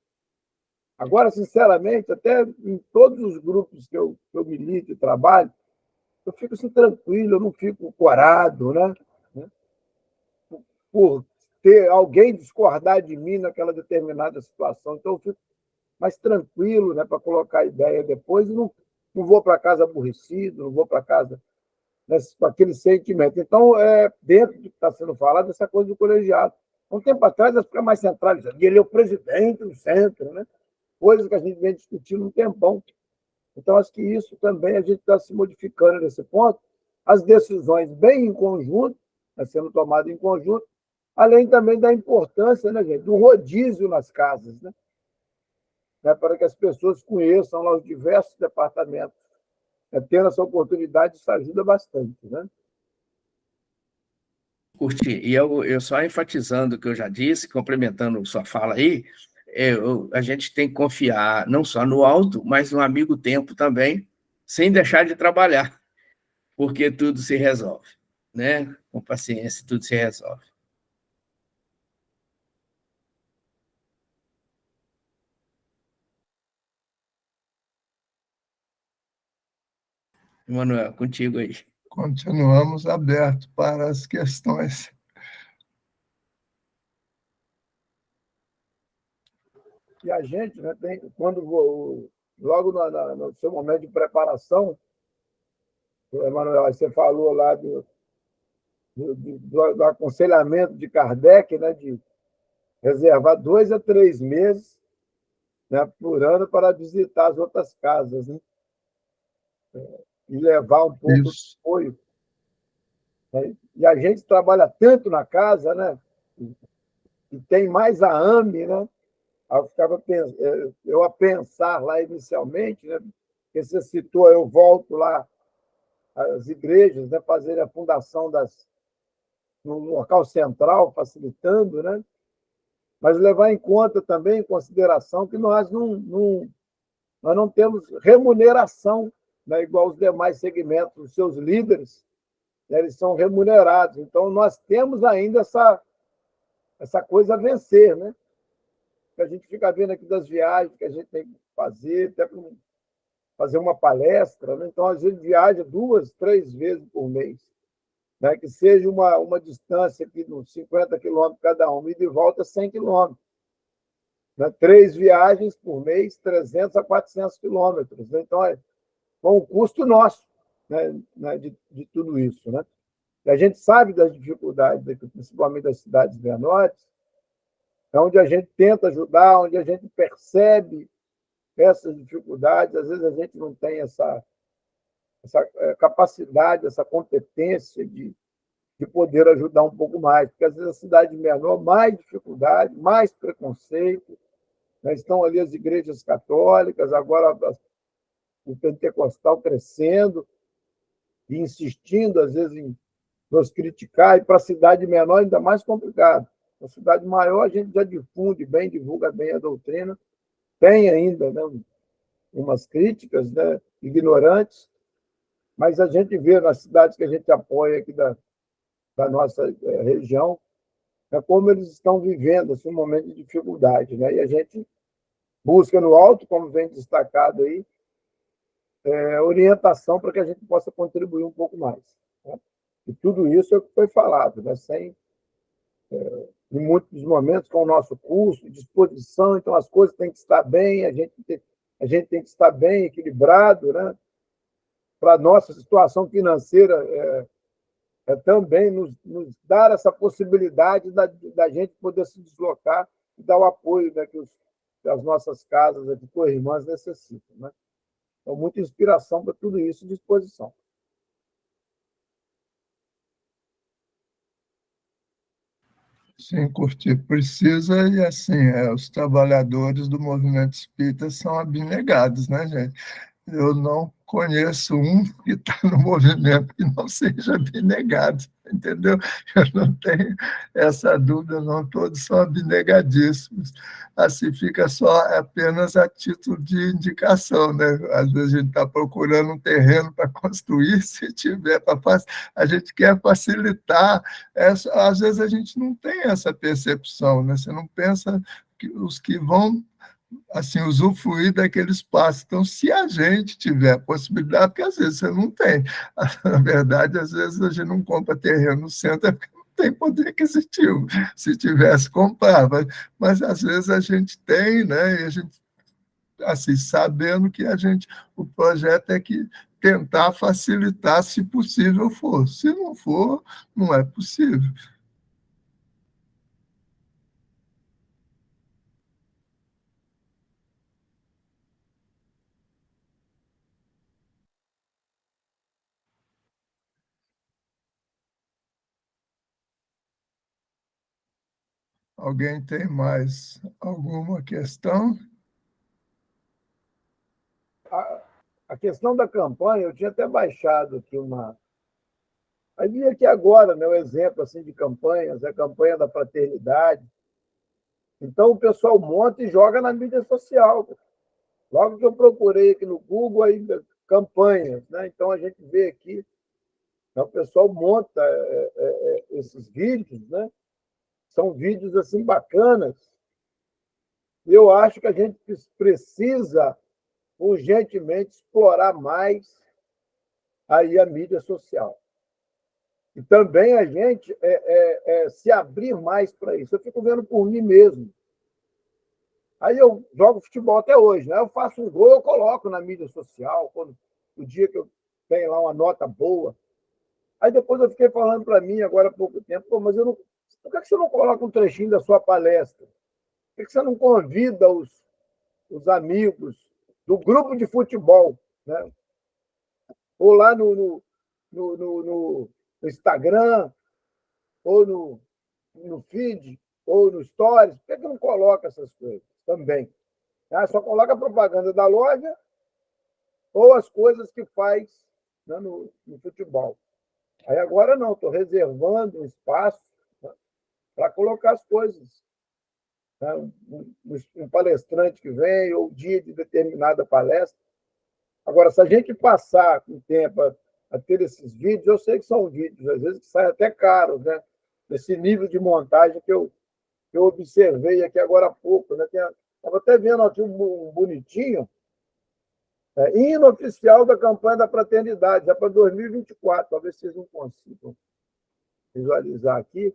Agora, sinceramente, até em todos os grupos que eu milito e trabalho, eu fico assim, tranquilo, eu não fico corado, né? Por ter alguém discordar de mim naquela determinada situação. Então, eu fico mais tranquilo, né, para colocar a ideia depois, e não vou para casa aborrecido, não vou para casa, né, com aquele sentimento. Então, dentro do que está sendo falado, essa coisa do colegiado. Um tempo atrás, ela fica mais centralizada. E ele é o presidente do centro, né? Coisa que a gente vem discutindo um tempão. Então, acho que isso também a gente está se modificando nesse ponto. As decisões bem em conjunto, né, sendo tomadas em conjunto, além também da importância, né, gente, do rodízio nas casas, né? Para que as pessoas conheçam lá os diversos departamentos. Tendo essa oportunidade, isso ajuda bastante. Né? Curti. E eu só enfatizando o que eu já disse, complementando sua fala aí, a gente tem que confiar não só no alto, mas no amigo tempo também, sem deixar de trabalhar, porque tudo se resolve, né? Com paciência, tudo se resolve. Manuel, contigo aí. Continuamos abertos para as questões. E a gente, né, logo no seu momento de preparação, Emanuel, você falou lá do aconselhamento de Kardec, né, de reservar 2 a 3 meses, né, por ano para visitar as outras casas, né? E levar um pouco de apoio. Né? E a gente trabalha tanto na casa, né? E tem mais a AME, né? Eu a pensar lá inicialmente, né? Que você citou, eu volto lá às igrejas, né? Fazer a fundação no local central, facilitando, né? Mas levar em conta também, em consideração, que nós não temos remuneração, né? Igual os demais segmentos, os seus líderes, né? Eles são remunerados. Então, nós temos ainda essa coisa a vencer, né? Que a gente fica vendo aqui das viagens que a gente tem que fazer, até para fazer uma palestra, né? Então, às vezes, viaja 2, 3 vezes por mês, né? Que seja uma distância aqui de 50 quilômetros cada um, e de volta 100 quilômetros. Né? 3 viagens por mês, 300 a 400 quilômetros. Né? Então, com o custo nosso, né? De tudo isso. Né? E a gente sabe das dificuldades, principalmente das cidades menores, onde a gente tenta ajudar, onde a gente percebe essas dificuldades. Às vezes a gente não tem essa capacidade, essa competência de de poder ajudar um pouco mais, porque às vezes a cidade menor, mais dificuldade, mais preconceito, né? Estão ali as igrejas católicas, agora o pentecostal crescendo e insistindo, às vezes, em nos criticar, e para a cidade menor ainda mais complicado. Na cidade maior a gente já difunde bem, divulga bem a doutrina, tem ainda, né, umas críticas, né, ignorantes, mas a gente vê nas cidades que a gente apoia aqui da nossa região, né, como eles estão vivendo assim, um momento de dificuldade. Né? E a gente busca no alto, como vem destacado aí, orientação para que a gente possa contribuir um pouco mais. Né? E tudo isso é o que foi falado, né? Sem, em muitos momentos, com o nosso curso, disposição, então as coisas têm que estar bem, a gente tem que estar bem equilibrado, né? Para a nossa situação financeira também nos dar essa possibilidade da gente poder se deslocar e dar o apoio, né, que as nossas casas aqui, co-irmãs, necessitam. Né? Então, muita inspiração para tudo isso e disposição. Sim, Curtir precisa, e assim, os trabalhadores do movimento espírita são abnegados, né, gente? Eu não conheço um que está no movimento que não seja abnegado, entendeu? Eu não tenho essa dúvida, não, todos são abnegadíssimos. Assim fica só apenas a título de indicação, né? Às vezes a gente está procurando um terreno para construir, se tiver a gente quer facilitar, às vezes a gente não tem essa percepção, né? Você não pensa que os que vão assim, usufruir daquele espaço. Então, se a gente tiver possibilidade, porque às vezes você não tem, na verdade, às vezes a gente não compra terreno no centro, é porque não tem poder aquisitivo. Se tivesse, comprava. Mas às vezes a gente tem, né? E a gente, assim, sabendo que o projeto é que tentar facilitar, se possível for. Se não for, não é possível. Alguém tem mais alguma questão? A questão da campanha, eu tinha até baixado aqui uma. Aí vi aqui agora, né, um exemplo assim, de campanhas, a campanha da fraternidade. Então, o pessoal monta e joga na mídia social. Logo que eu procurei aqui no Google, aí, campanhas. Né? Então, a gente vê aqui, né, o pessoal monta esses vídeos, né? São vídeos assim bacanas. E eu acho que a gente precisa urgentemente explorar mais aí a mídia social. E também a gente se abrir mais para isso. Eu fico vendo por mim mesmo. Aí eu jogo futebol até hoje, né? Eu faço um gol, eu coloco na mídia social, o dia que eu tenho lá uma nota boa. Aí depois eu fiquei falando para mim, agora há pouco tempo, pô, mas por que você não coloca um trechinho da sua palestra? Por que você não convida os amigos do grupo de futebol, né? Ou lá no Instagram, ou no feed, ou no Stories? Por que não coloca essas coisas também? Só coloca a propaganda da loja ou as coisas que faz, né, no futebol. Aí agora não, estou reservando um espaço, né, para colocar as coisas. Né, um palestrante que vem, ou dia de determinada palestra. Agora, se a gente passar com o tempo a ter esses vídeos, eu sei que são vídeos, às vezes, que saem até caros, né? Esse nível de montagem que eu observei aqui agora há pouco. Né? Estava até vendo aqui um bonitinho, hino oficial da campanha da fraternidade, já para 2024. Talvez vocês não consigam visualizar aqui,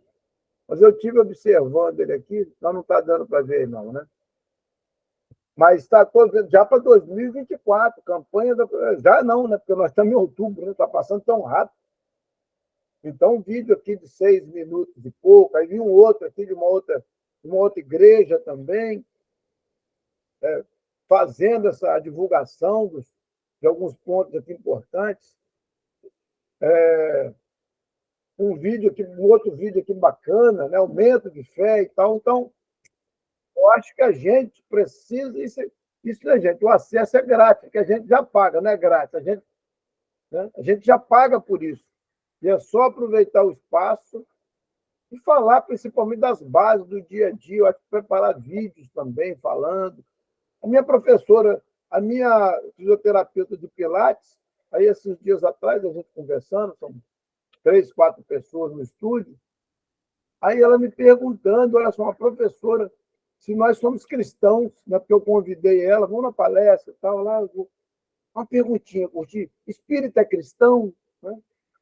mas eu tive observando ele aqui, não está dando para ver, não, né? Mas está já para 2024, campanha da. Já não, né? Porque nós estamos em outubro, está, né? Passando tão rápido. Então, um vídeo aqui de 6 minutos e pouco, aí vi um outro aqui de uma outra igreja também, fazendo essa divulgação de alguns pontos aqui importantes. um vídeo aqui, um outro vídeo aqui bacana, né? Aumento de fé e tal. Então, eu acho que a gente precisa, isso né, gente? O acesso é grátis, que a gente já paga, não é grátis, a gente já paga por isso. E é só aproveitar o espaço e falar principalmente das bases do dia a dia. Eu acho que preparar vídeos também, falando. A minha professora, a minha fisioterapeuta de Pilates, aí esses dias atrás, a gente conversando, são 3, 4 pessoas no estúdio, aí ela me perguntando, olha só, uma professora, se nós somos cristãos, né, porque eu convidei ela, vamos na palestra, tal, lá, uma perguntinha, curti, espírita é cristão? Né?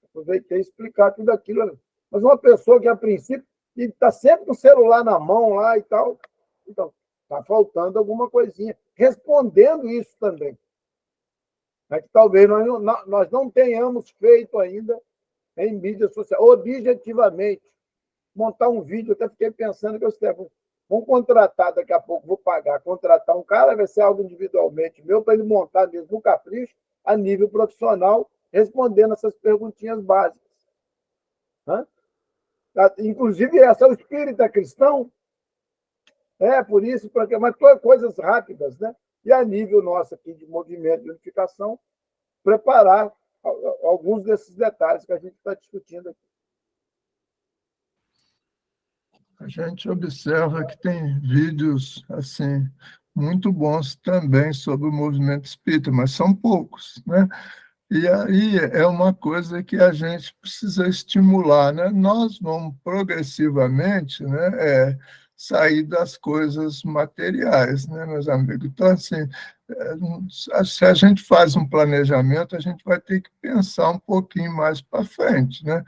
Aproveitei e explicar tudo aquilo. Né? Mas uma pessoa que, a princípio, está sempre com o celular na mão lá e tal, então, está faltando alguma coisinha. Respondendo isso também. É que talvez nós não tenhamos feito ainda em mídia social, objetivamente, montar um vídeo. Eu até fiquei pensando que eu vamos contratar, daqui a pouco vou pagar, contratar um cara, vai ser algo individualmente meu, para ele montar mesmo no capricho, a nível profissional, respondendo essas perguntinhas básicas. Né? Inclusive, essa, o espírita cristão, por isso, mas coisas rápidas, né? E a nível nosso aqui de movimento de unificação, preparar alguns desses detalhes que a gente está discutindo aqui. A gente observa que tem vídeos assim muito bons também sobre o movimento espírita, mas são poucos, né? E aí é uma coisa que a gente precisa estimular, né? Nós vamos progressivamente, né, sair das coisas materiais, né, meus amigos? Então, assim, se a gente faz um planejamento, a gente vai ter que pensar um pouquinho mais para frente, né?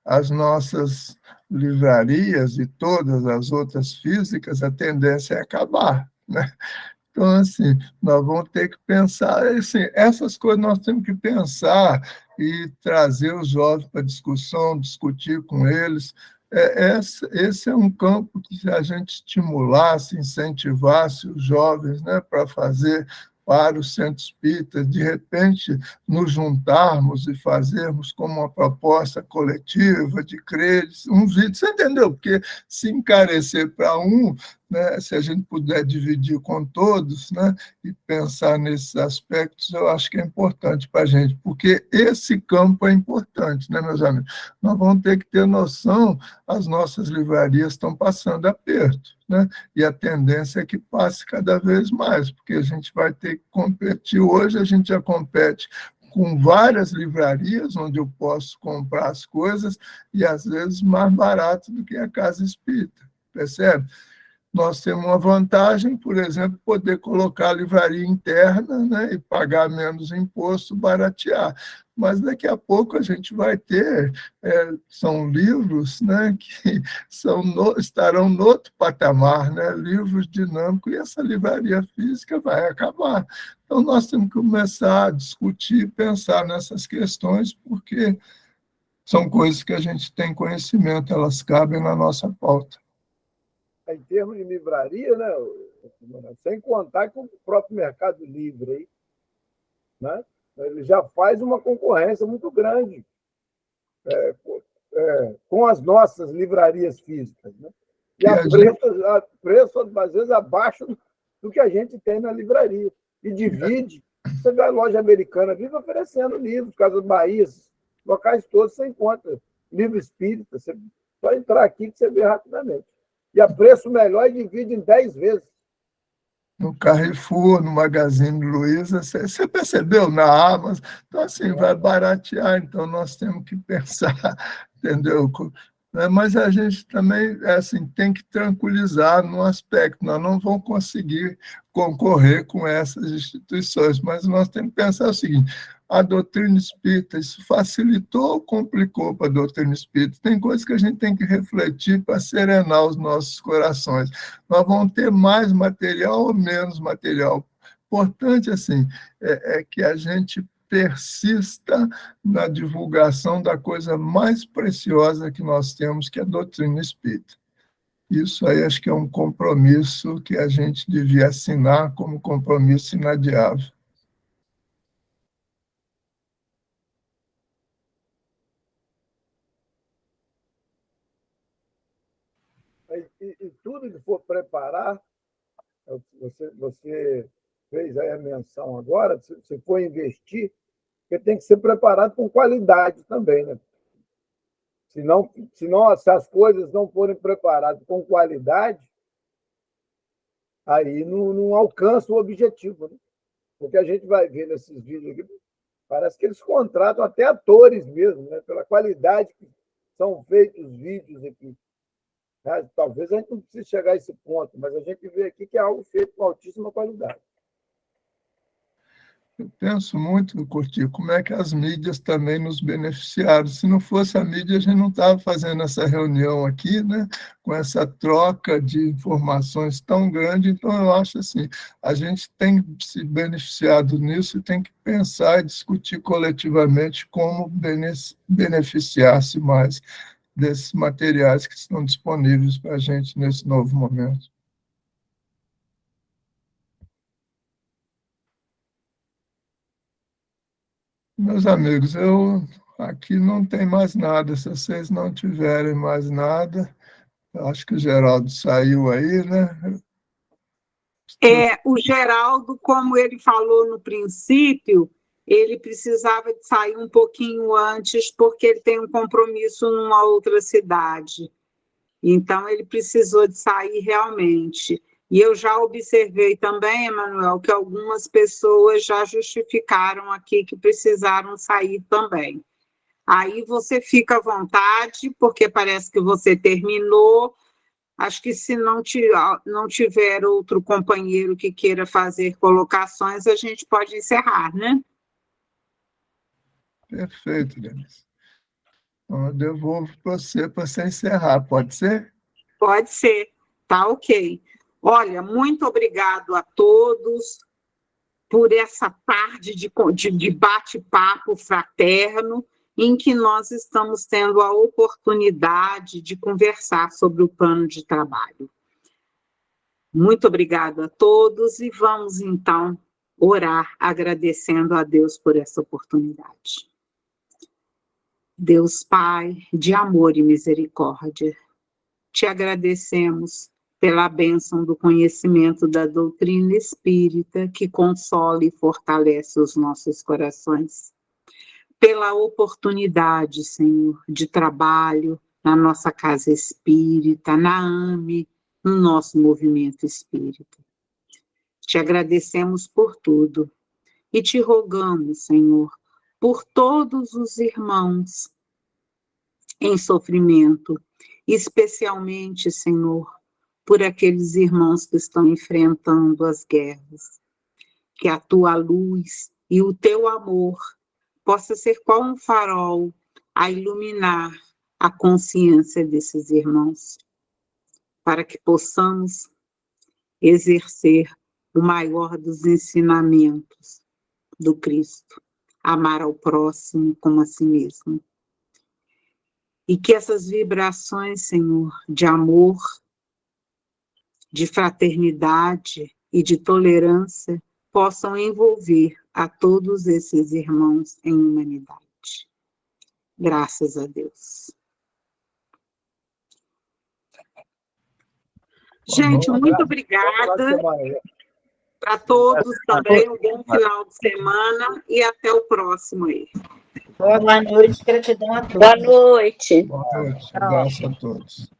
As nossas livrarias e todas as outras físicas, a tendência é acabar, né? Então, assim, nós vamos ter que pensar, assim, essas coisas nós temos que pensar e trazer os jovens para discussão, discutir com eles. Esse é um campo que, se a gente estimulasse, incentivasse os jovens, né, para fazer para o Centro Espírita, de repente nos juntarmos e fazermos como uma proposta coletiva de crédito, um vídeo, você entendeu? Porque se encarecer para um, né, se a gente puder dividir com todos, né, e pensar nesses aspectos, eu acho que é importante para a gente, porque esse campo é importante, né, meus amigos? Nós vamos ter que ter noção, as nossas livrarias estão passando aperto, né? E a tendência é que passe cada vez mais, porque a gente vai ter que competir. Hoje a gente já compete com várias livrarias, onde eu posso comprar as coisas, e às vezes mais barato do que a casa espírita, percebe? Nós temos uma vantagem, por exemplo, poder colocar a livraria interna, né, e pagar menos imposto, baratear. Mas daqui a pouco a gente vai ter, são livros, né, que estarão no outro patamar, né, livros dinâmicos, e essa livraria física vai acabar. Então, nós temos que começar a discutir, pensar nessas questões, porque são coisas que a gente tem conhecimento, elas cabem na nossa pauta. Em termos de livraria, né, sem contar com o próprio Mercado Livre, aí, né, ele já faz uma concorrência muito grande com as nossas livrarias físicas. Né? E a preço, às vezes, abaixo do que a gente tem na livraria. E divide. Você vê a loja americana vive oferecendo livros, Casas Bahia, locais todos você encontra livro espírita. Você só entrar aqui que você vê rapidamente. E a preço melhor e divide em 10 vezes. No Carrefour, no Magazine Luiza, você percebeu? Na Amazon. Então, assim, vai baratear. Então, nós temos que pensar, entendeu? Mas a gente também assim, tem que tranquilizar no aspecto. Nós não vamos conseguir concorrer com essas instituições, mas nós temos que pensar o seguinte: a doutrina espírita, isso facilitou ou complicou para a doutrina espírita? Tem coisas que a gente tem que refletir para serenar os nossos corações. Nós vamos ter mais material ou menos material? Importante, assim, é que a gente persista na divulgação da coisa mais preciosa que nós temos, que é a doutrina espírita. Isso aí acho que é um compromisso que a gente devia assinar como compromisso inadiável. E tudo que for preparar, você fez aí a menção agora, se for investir, porque tem que ser preparado com qualidade também, né? Se as coisas não forem preparadas com qualidade, aí não alcança o objetivo, né? Porque a gente vai ver nesses vídeos aqui, parece que eles contratam até atores mesmo, né? Pela qualidade que são feitos os vídeos aqui. Talvez a gente não precise chegar a esse ponto, mas a gente vê aqui que é algo feito com altíssima qualidade. Eu penso muito, Curti, como é que as mídias também nos beneficiaram. Se não fosse a mídia, a gente não estava fazendo essa reunião aqui, né, com essa troca de informações tão grande. Então, eu acho assim, a gente tem se beneficiado nisso e tem que pensar e discutir coletivamente como beneficiar-se mais desses materiais que estão disponíveis para a gente nesse novo momento. Meus amigos, eu aqui não tem mais nada. Se vocês não tiverem mais nada, eu acho que o Geraldo saiu aí, né? O Geraldo, como ele falou no princípio, ele precisava de sair um pouquinho antes, porque ele tem um compromisso numa outra cidade. Então, ele precisou de sair realmente. E eu já observei também, Emanuel, que algumas pessoas já justificaram aqui que precisaram sair também. Aí você fica à vontade, porque parece que você terminou. Acho que se não tiver outro companheiro que queira fazer colocações, a gente pode encerrar, né? Perfeito, Denise. Então, eu devolvo para você encerrar, pode ser? Pode ser, tá ok. Olha, muito obrigado a todos por essa tarde de bate-papo fraterno, em que nós estamos tendo a oportunidade de conversar sobre o plano de trabalho. Muito obrigado a todos e vamos, então, orar agradecendo a Deus por essa oportunidade. Deus Pai, de amor e misericórdia, te agradecemos pela bênção do conhecimento da doutrina espírita que consola e fortalece os nossos corações. Pela oportunidade, Senhor, de trabalho na nossa casa espírita, na AME, no nosso movimento espírita. Te agradecemos por tudo e te rogamos, Senhor, por todos os irmãos em sofrimento, especialmente, Senhor, por aqueles irmãos que estão enfrentando as guerras. Que a tua luz e o teu amor possa ser qual um farol a iluminar a consciência desses irmãos, para que possamos exercer o maior dos ensinamentos do Cristo, amar ao próximo como a si mesmo. E que essas vibrações, Senhor, de amor, de fraternidade e de tolerância possam envolver a todos esses irmãos em humanidade. Graças a Deus. Gente, muito obrigada. Para todos também, um bom final de semana e até o próximo aí. Boa noite, gratidão a todos. Boa noite. Boa noite, abraço a todos.